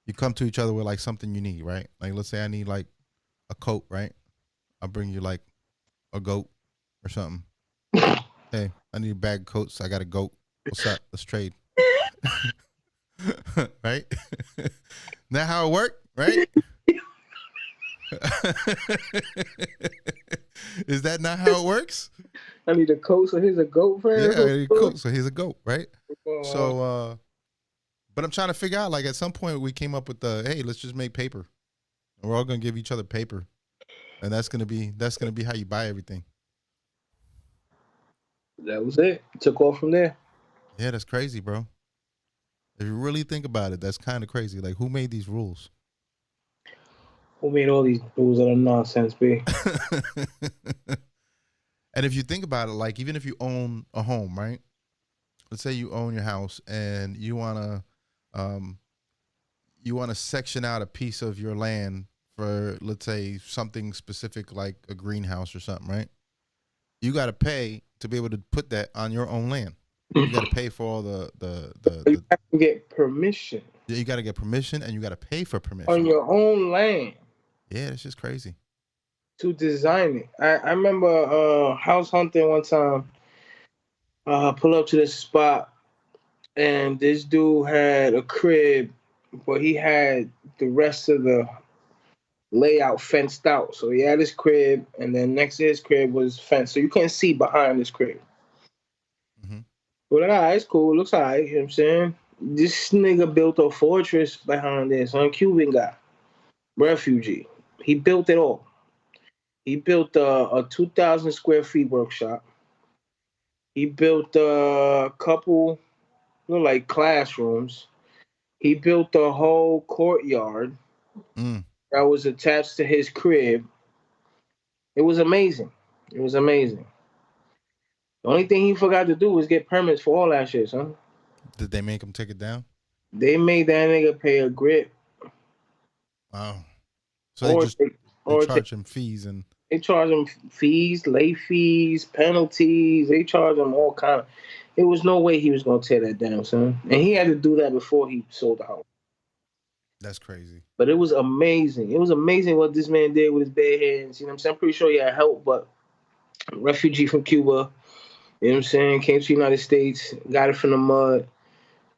You come to each other with like something you need, right? Like let's say I need like a coat, right? I'll bring you like a goat or something. Hey, I need a bag of coats. I got a goat. What's up? Let's trade. Right? That how it worked, right? Is that not how it works? I need a coat, so here's a goat for him. Yeah, I need a coat, so here's a goat, right? So, but I'm trying to figure out, like, at some point we came up with hey, let's just make paper, and we're all gonna give each other paper, and that's gonna be how you buy everything. That was it. Took off from there. Yeah, that's crazy, bro. If you really think about it, that's kind of crazy. Like, who made these rules? Who made all these rules that are nonsense, B? And if you think about it, like, even if you own a home, right? Let's say you own your house and you wanna section out a piece of your land for, let's say, something specific like a greenhouse or something, right? You got to pay to be able to put that on your own land. You got to pay for all the You have to get permission. You got to get permission, and you got to pay for permission on your own land. Yeah, it's just crazy to design it. I remember house hunting one time. Pull up to this spot, and this dude had a crib, but he had the rest of the layout fenced out. So he had his crib, and then next to his crib was fenced, so you couldn't see behind his crib. Mm-hmm. We're like, all right, it's cool, looks all right. You know what I'm saying? This nigga built a fortress behind this, some Cuban guy, refugee. He built it all. He built a 2,000 square feet workshop. He built a couple, like classrooms. He built a whole courtyard that was attached to his crib. It was amazing. It was amazing. The only thing he forgot to do was get permits for all that shit, son. Did they make him take it down? They made that nigga pay a grip. Wow. So they charge him fees and... They charge him fees, late fees, penalties. They charge him all kind of... It was no way he was going to tear that down, son. And he had to do that before he sold the house. That's crazy. But it was amazing. It was amazing what this man did with his bare hands. You know what I'm saying? I'm pretty sure he had help, but refugee from Cuba, you know what I'm saying, came to the United States, got it from the mud,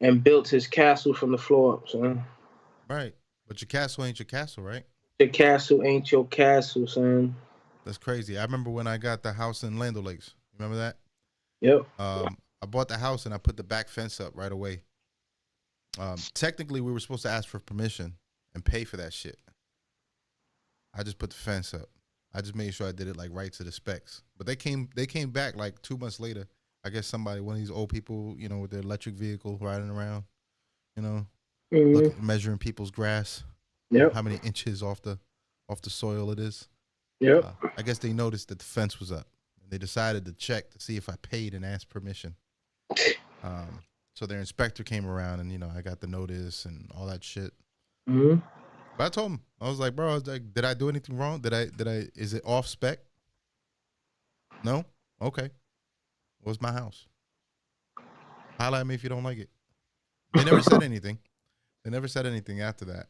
and built his castle from the floor up, son. Right. But your castle ain't your castle, right? Your castle ain't your castle, son. That's crazy. I remember when I got the house in Land O'Lakes. Remember that? Yep. I bought the house and I put the back fence up right away. Technically, we were supposed to ask for permission and pay for that shit. I just put the fence up. I just made sure I did it like right to the specs. But they came back like 2 months later. I guess one of these old people, you know, with their electric vehicle riding around, you know, measuring people's grass. Yep. How many inches off the soil it is. Yep. I guess they noticed that the fence was up. They decided to check to see if I paid and asked permission. So their inspector came around and, you know, I got the notice and all that shit. Mm-hmm. But I told him, I was like, bro, did I do anything wrong? Is it off spec? No? Okay. What's my house? Holla at me if you don't like it. They never said anything. They never said anything after that.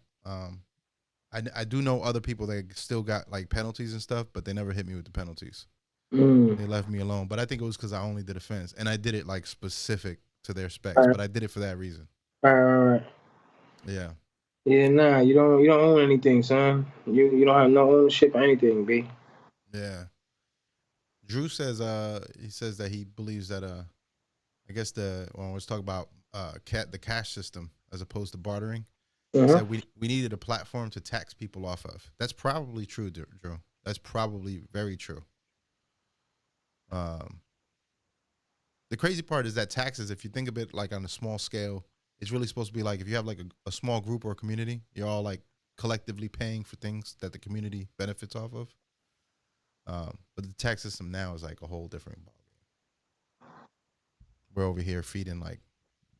I do know other people that still got like penalties and stuff, but they never hit me with the penalties. They left me alone. But I think it was because I only did a fence. And I did it like specific to their specs, but I did it for that reason. Right. Yeah. Yeah, nah, you don't own anything, son. You don't have no ownership of anything, B. Yeah. Drew says he says that he believes that I guess when I was talking about the cash system as opposed to bartering, he said we needed a platform to tax people off of. That's probably true, Drew. That's probably very true. The crazy part is that taxes, if you think of it like on a small scale, it's really supposed to be like if you have like a small group or a community, you're all like collectively paying for things that the community benefits off of. But the tax system now is like a whole different ballgame. We're over here feeding like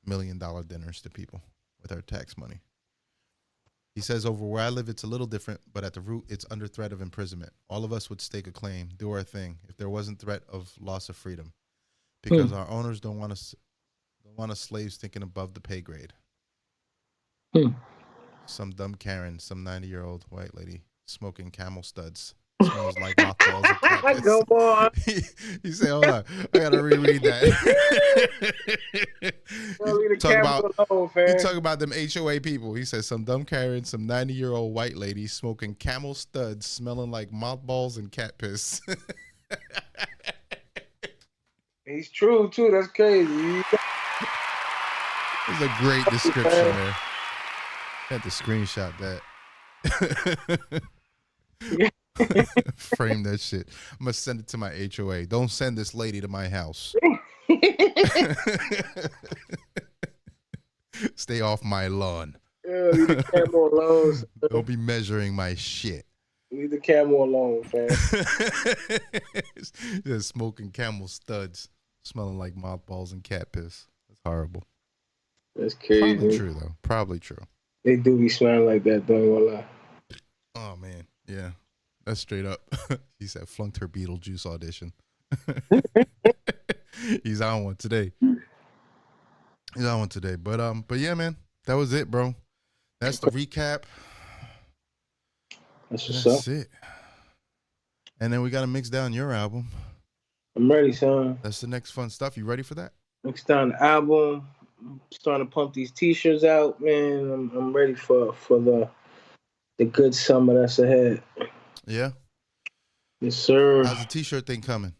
$1 million dinners to people with our tax money. He says, over where I live, it's a little different, but at the root, it's under threat of imprisonment. All of us would stake a claim, do our thing, if there wasn't threat of loss of freedom, because our owners don't want us slaves thinking above the pay grade. Some dumb Karen, some 90-year-old white lady smoking Camel studs. Smells like mothballs and cactus. Go on. He said, hold on, I gotta reread that. He talk about them HOA people. He said some dumb Karen, some 90-year-old white lady smoking Camel studs, smelling like mothballs and cat piss. He's true too. That's crazy. It's a great description there. I had to screenshot that. Frame that shit. I'm gonna send it to my HOA. Don't send this lady to my house. Stay off my lawn. Leave the camel alone. Don't be measuring my shit. Leave the camel alone, fam. Just smoking Camel studs, smelling like mothballs and cat piss. That's horrible. That's crazy. Probably true though. Probably true. They do be smelling like that, don't even lie. Oh man, yeah. That's straight up. He said flunked her Beetlejuice audition. He's on one today. But yeah, man, that was it, bro. That's the recap. That's it. And then we got to mix down your album. I'm ready, son. That's the next fun stuff. You ready for that? Mix down the album. I'm starting to pump these t-shirts out, man. I'm ready for the good summer that's ahead. Yeah. Yes, sir. How's the t-shirt thing coming?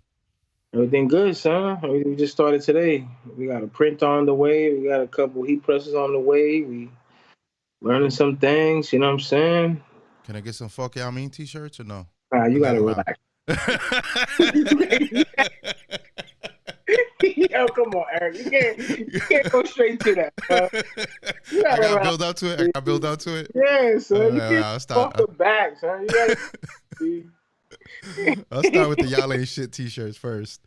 Everything good, son. We just started today. We got a print on the way. We got a couple heat presses on the way. We learning some things. You know what I'm saying? Can I get some fuck y'all mean t-shirts or no? Nah, you gotta relax. Yo, come on, Eric. You can't go straight to that. You I gotta build out to it. Yeah, son. You can't I'll start. off the back, son. You gotta see. I'll start with the y'all ain't shit t-shirts first.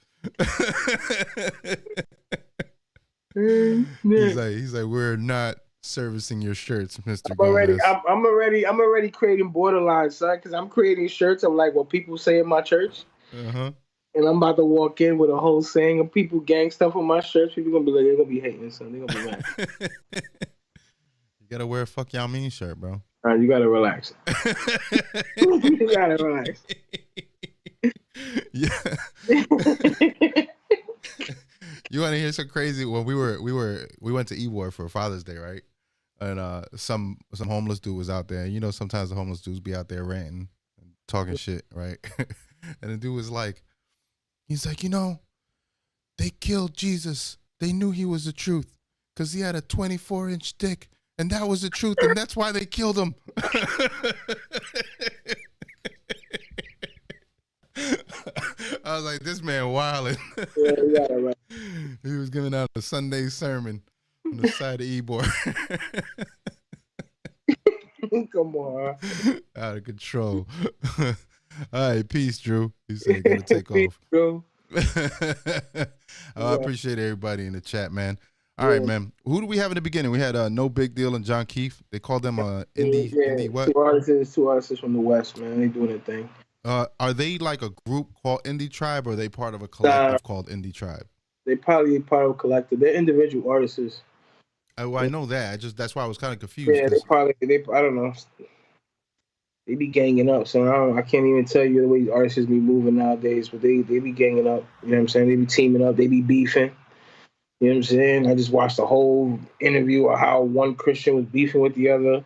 He's like, we're not servicing your shirts, Mr. I'm already creating borderlines, son, because I'm creating shirts of like what people say in my church. Uh-huh. And I'm about to walk in with a whole saying of people gang stuff on my shirts. People gonna be like, they're gonna be hating, son. They're gonna be mad. You gotta wear a fuck y'all mean shirt, bro. All right, you gotta relax. You gotta relax. Yeah. You want to hear some crazy? Well, we went to Ybor for Father's Day, right? and some homeless dude was out there. You know, sometimes the homeless dudes be out there ranting and talking shit, right? And the dude was like, he's like, you know, they killed Jesus. They knew he was the truth because he had a 24-inch dick, and that was the truth, and that's why they killed him. I was like, this man wildin'. Yeah, right. He was giving out a Sunday sermon on the side of Ybor. Come on. Out of control. All right, peace, Drew. He said he got to take off. Bro. I appreciate everybody in the chat, man. All right, man. Who do we have in the beginning? We had No Big Deal and John Keefe. They called them indie what? Two artists from the West, man. They doing their thing. Are they like a group called Indie Tribe, or are they part of a collective called Indie Tribe? They probably part of a collective. They're individual artists. I know that. That's why I was kind of confused. Yeah, I don't know. They be ganging up, so I can't even tell you the way artists be moving nowadays, but they be ganging up. You know what I'm saying? They be teaming up. They be beefing. You know what I'm saying? I just watched the whole interview of how one Christian was beefing with the other. You know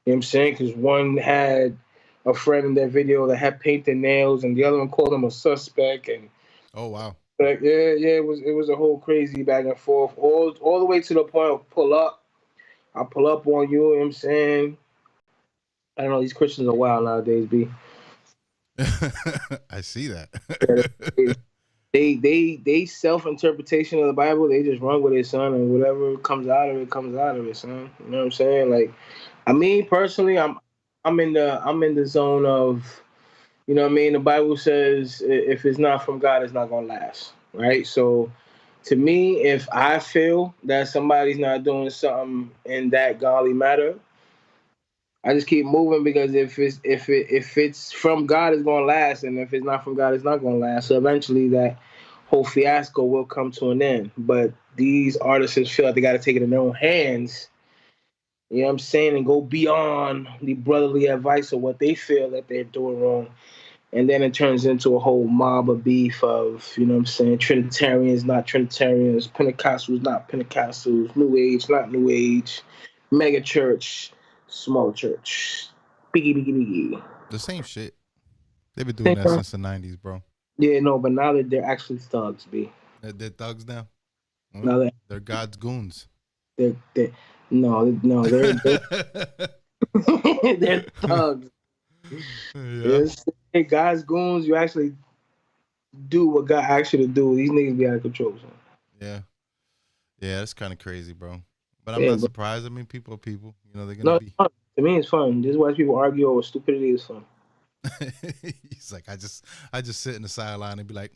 what I'm saying? Because one had a friend in that video that had painted nails, and the other one called him a suspect. And oh wow, like, it was a whole crazy back and forth, all the way to the point of pull up. I'll pull up on you. You know what I'm saying? I don't know. These Christians are wild nowadays, B. I see that. They self-interpretation of the Bible. They just run with it, son, and whatever comes out of it comes out of it, son. You know what I'm saying? Like, I mean, personally, I'm in the zone of, you know what I mean? The Bible says if it's not from God, it's not gonna last, right? So, to me, if I feel that somebody's not doing something in that godly matter, I just keep moving, because if it's from God, it's gonna last, and if it's not from God, it's not gonna last. So eventually, that whole fiasco will come to an end. But these artists feel like they got to take it in their own hands. You know what I'm saying? And go beyond the brotherly advice of what they feel that they're doing wrong. And then it turns into a whole mob of beef of, you know what I'm saying, Trinitarians, not Trinitarians, Pentecostals, not Pentecostals, New Age, not New Age, mega church, small church, biggie. The same shit. They've been doing that since the 90s, bro. Yeah, no, but now they're actually thugs, B. They're thugs now? Now they're God's goons. They're they're thugs. Yeah. Hey, God's goons, you actually do what God asked you to do. These niggas be out of control, son. Yeah, that's kind of crazy, bro. But I'm not surprised. I mean, people are people. You know, they're gonna be. Fun. To me, it's fun. This is why people argue over stupidity. Is fun. He's like, I just sit in the sideline and be like,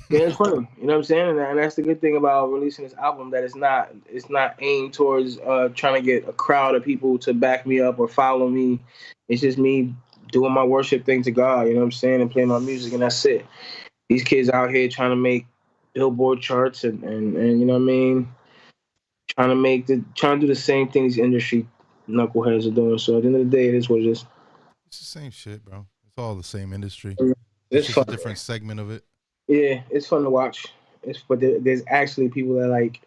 Yeah, it's fun. You know what I'm saying? And that's the good thing about releasing this album, that it's not aimed towards trying to get a crowd of people to back me up or follow me. It's just me doing my worship thing to God, you know what I'm saying, and playing my music, and that's it. These kids out here trying to make Billboard charts and you know what I mean, trying to do the same thing these industry knuckleheads are doing. So at the end of the day, it is what it is. It's the same shit, bro. It's all the same industry. It's just fun. A different segment of it. Yeah, it's fun to watch. But there's actually people that like,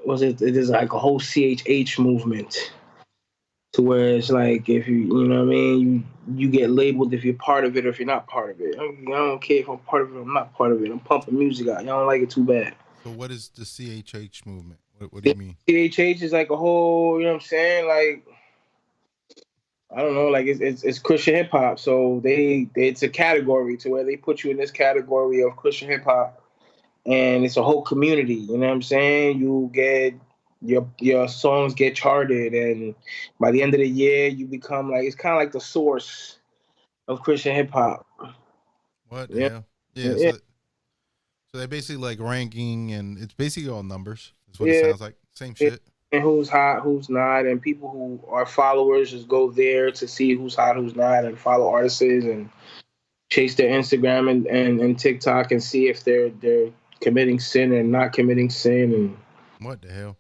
it is like a whole CHH movement, to where it's like, if you know what I mean, you get labeled if you're part of it or if you're not part of it. I don't care if I'm part of it or I'm not part of it. I'm pumping music out. Y'all don't like it too bad. So what is the CHH movement? What do you mean? CHH is like a whole, you know what I'm saying, like, I don't know, like it's Christian hip hop. So it's a category to where they put you in this category of Christian hip hop, and it's a whole community. You know what I'm saying? You get your songs get charted, and by the end of the year, you become like, it's kind of like the source of Christian hip hop. What the hell? Yeah. So they're basically like ranking, and it's basically all numbers. That's what it sounds like. Same shit. And who's hot, who's not, and people who are followers just go there to see who's hot, who's not, and follow artists and chase their Instagram and TikTok and see if they're committing sin and not committing sin. And what the hell?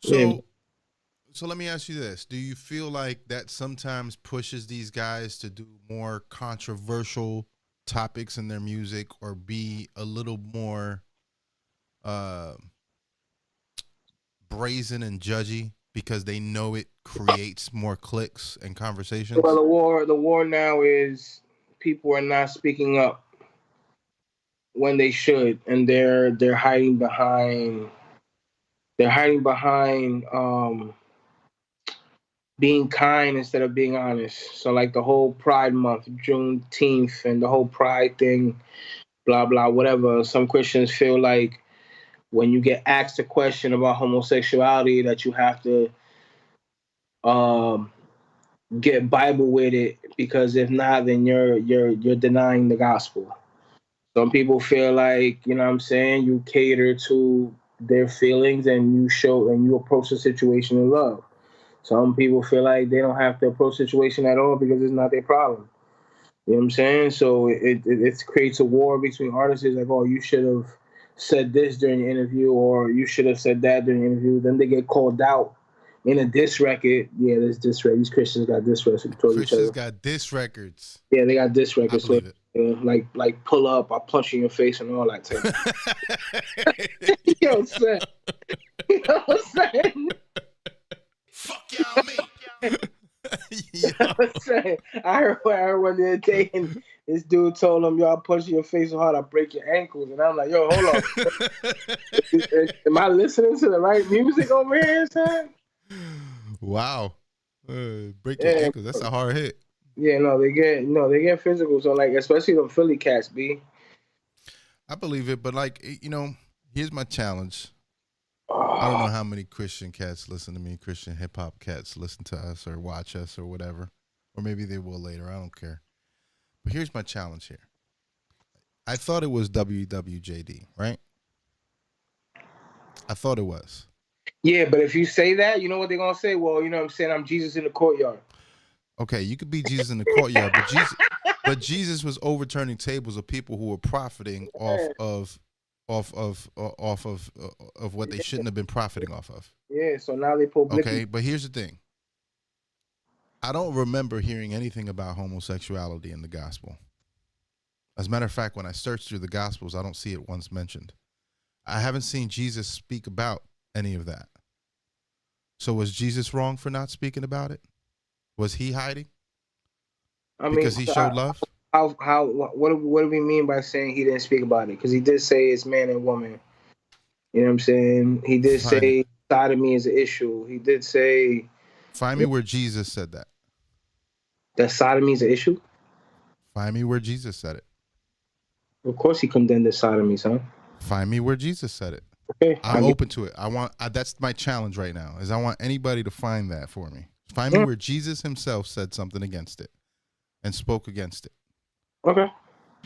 So let me ask you this: do you feel like that sometimes pushes these guys to do more controversial topics in their music, or be a little more brazen and judgy because they know it creates more clicks and conversations? Well, the war now is people are not speaking up when they should, and they're hiding behind being kind instead of being honest. So like the whole Pride Month, Juneteenth, and the whole Pride thing, blah blah, whatever. Some Christians feel like when you get asked a question about homosexuality, that you have to get Bible with it, because if not, then you're denying the gospel. Some people feel like, you know what I'm saying, you cater to their feelings and you approach the situation in love. Some people feel like they don't have to approach the situation at all because it's not their problem. You know what I'm saying? So it creates a war between artists. It's like, oh, you should have said this during the interview, or you should have said that during the interview. Then they get called out in a diss record. Yeah, there's diss records. These Christians got diss records toward each other. Christians got diss records. Yeah, they got diss records. I believe it. Like pull up, I punch you in your face and all that type. You know what I'm saying? You know what I'm saying? Fuck y'all, me. You know what I'm saying? I heard one the other day, and this dude told him, "Yo, I punch you in your face so hard I break your ankles." And I'm like, "Yo, hold on. Am I listening to the right music over here, son?" Wow. Break your ankles. That's a hard hit. Yeah, they get physical. So like, especially the Philly cats, B. I believe it, but like, here's my challenge. I don't know how many Christian cats listen to me, Christian hip hop cats listen to us or watch us or whatever, or maybe they will later. I don't care. But here's my challenge here. I thought it was WWJD, right? I thought it was. Yeah, but if you say that, you know what they're gonna say? Well, you know what I'm saying? I'm Jesus in the courtyard. Okay, you could be Jesus in the courtyard, but Jesus was overturning tables of people who were profiting off of what they shouldn't have been profiting off of. Yeah, so now they pull. Okay, but here's the thing. I don't remember hearing anything about homosexuality in the gospel. As a matter of fact, when I search through the gospels, I don't see it once mentioned. I haven't seen Jesus speak about any of that. So was Jesus wrong for not speaking about it? Was he hiding? Because he showed love? What do we mean by saying he didn't speak about it? Because he did say it's man and woman. You know what I'm saying? He did say sodomy is an issue. He did say... Find me where Jesus said that. That sodomy is an issue? Find me where Jesus said it. Of course he condemned the sodomy, son. Find me where Jesus said it. Okay. I'm open to it. That's my challenge right now, is I want anybody to find that for me. Find me where Jesus himself said something against it and spoke against it. Okay.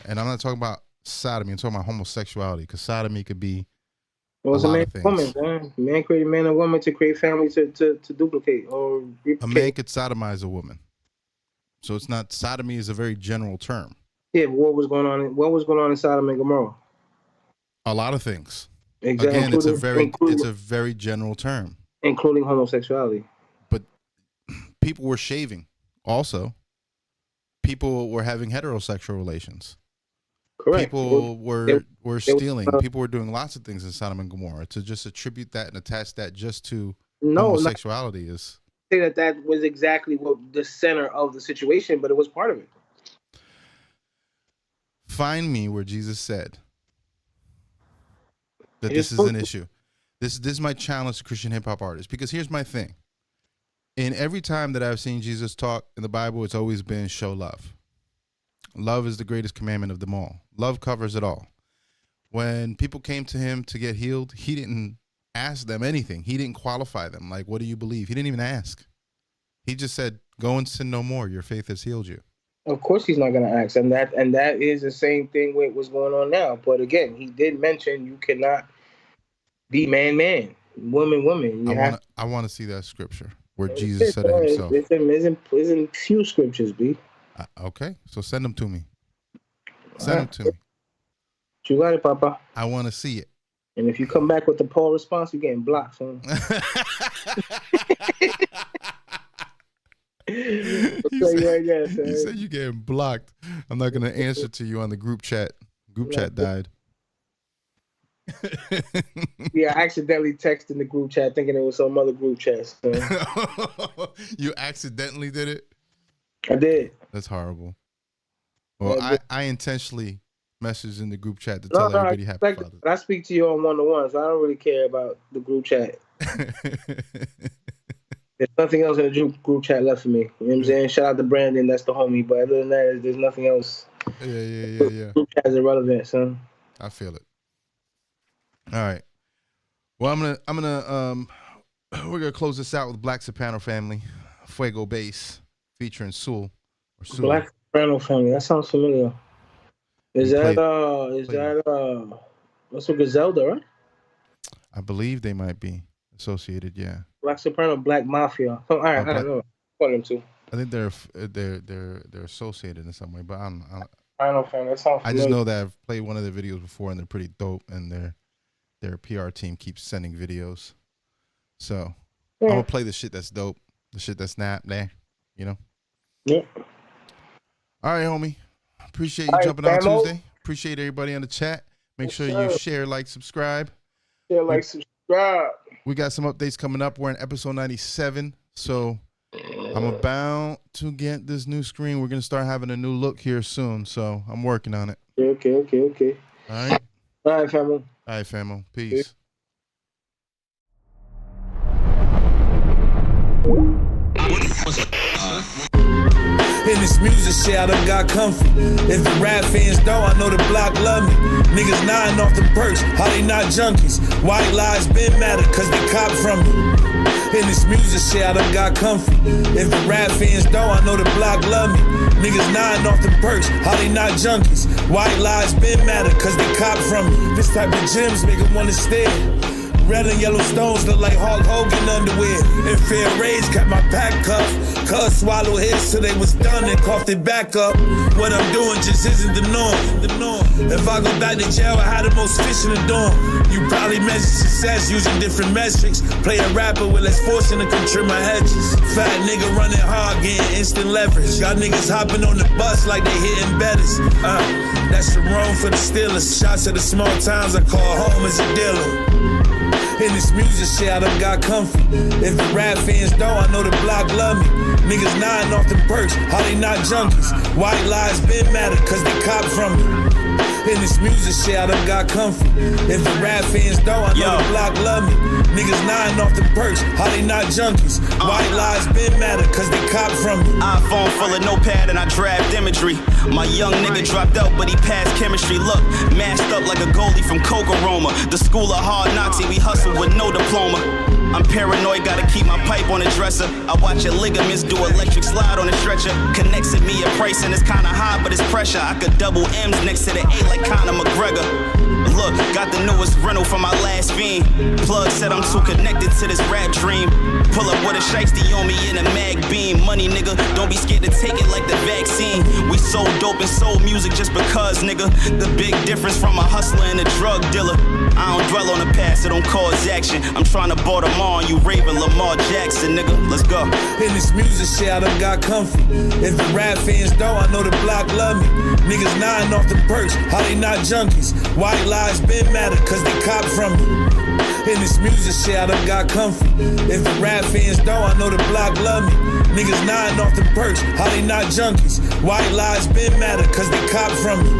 And I'm not talking about sodomy. I'm talking about homosexuality, because sodomy could be a man and woman, man. Man created man and woman to create family to duplicate or replicate. A man could sodomize a woman. So it's not, sodomy is a very general term. Yeah, but what was going on in Sodom and Gomorrah? A lot of things. Exactly. Again, it's a very general term. Including homosexuality. But people were shaving also. People were having heterosexual relations. Correct. People were stealing. People were doing lots of things in Sodom and Gomorrah. To just attribute that and attach that just to homosexuality is... Say that was exactly what the center of the situation, but it was part of it. Find me where Jesus said that this is an issue. This is my challenge to Christian hip hop artists, because here's my thing. In every time that I've seen Jesus talk in the Bible, it's always been show love. Love is the greatest commandment of them all. Love covers it all. When people came to him to get healed, he didn't ask them anything. He didn't qualify them. Like, what do you believe? He didn't even ask. He just said, go and sin no more. Your faith has healed you. Of course he's not going to ask. And that is the same thing with what's going on now. But again, he did mention you cannot be man, woman. I want to see that scripture where Jesus said it himself. It's in few scriptures, B. Okay, so send them to me. Send them to me. You got it, Papa. I want to see it. And if you come back with the poor response, you're getting blocked, son. You said you're getting blocked. I'm not going to answer to you on the group chat. Group chat died. Yeah, I accidentally texted in the group chat thinking it was some other group chat. So. You accidentally did it? I did. That's horrible. Well, I intentionally messaged in the group chat to tell everybody happy Father's Day. I speak to you on one-to-one, so I don't really care about the group chat. There's nothing else in the group chat left for me. You know what I'm saying? Shout out to Brandon, that's the homie. But other than that, there's nothing else. Yeah. Group chat is irrelevant, son. I feel it. All right. Well, we're gonna close this out with Black Soprano Family, Fuego Bass, featuring Soul. Black Soprano Family. That sounds familiar. Is that what's with Griselda, right? I believe they might be associated. Yeah. Black Soprano, Black Mafia. All right, I don't know. One of them two. I think they're associated in some way, but I don't know. I don't know, that sounds familiar. I just know that I've played one of their videos before, and they're pretty dope, and their PR team keeps sending videos. So I'm gonna play the shit that's dope, the shit that's not there, you know. Yeah. All right, homie. Appreciate you jumping on Tuesday. Appreciate everybody on the chat. Make sure you share, like, subscribe. Subscribe. We got some updates coming up. We're in episode 97, so I'm about to get this new screen. We're gonna start having a new look here soon, so I'm working on it. Okay. All right. All right, famo. All right, famo. Peace. In this music shit, I done got comfy. If the rap fans don't, I know the block love me. Niggas nodding off the perks, how they not junkies? White lies been matter, cause they cop from me. In this music shit, I done got comfy. If the rap fans don't, I know the block love me. Niggas nodding off the perks, how they not junkies? White lies been matter, cause they cop from me. This type of gems make them wanna stare. Red and yellow stones look like Hulk Hogan underwear. And fair rays got my back cuffed. Cuz swallow hits till they was done and coughed it back up. What I'm doing just isn't the norm. If I go back to jail, I had the most fish in the dorm. You probably measure success using different metrics. Play a rapper with less fortune to come trim my hedges. Fat nigga running hard, getting instant leverage. Got niggas hopping on the bus like they hitting betters. That's the room for the Steelers. Shots at the small towns I call home as a dealer. In this music shit, I done got comfy. If the rap fans don't, I know the block love me. Niggas nodding off the perks, how they not junkies? White lies been matter, cause they cop from me. In this music shit, I done got comfy. If the rap fans don't, I know the block love me. Niggas nodding off the perks, how they not junkies? White lies been matter, cause they cop from me. iPhone full of notepad and I draft imagery. My young nigga dropped out, but he passed chemistry. Look, masked up like a goalie from Coca-Roma. The school of hard knocks, and we hustle with no diploma. I'm paranoid, gotta keep my pipe on the dresser. I watch your ligaments do electric slide on the stretcher. Connects at me a price and it's kinda high, but it's pressure. I could double M's next to the A like Conor McGregor. Look, got the newest rental from my last fiend. Plug said I'm too connected to this rap dream. Pull up with a shiesty on me in a mag beam. Money, nigga, don't be scared to take it like the vaccine. We sold dope and sold music just because, nigga. The big difference from a hustler and a drug dealer. I don't dwell on the past, it don't cause action. I'm trying to bar them on you, raving Lamar Jackson, nigga. Let's go. In this music shit, I done got comfy. If the rap fans don't, I know the block love me. Niggas nodding off the perks, how they not junkies? White lies been matter, cause they cop from me. In this music shit, I done got comfy. If the rap fans don't, I know the block love me. Niggas nodding off the perks, how they not junkies? White lies been matter, cause they cop from me.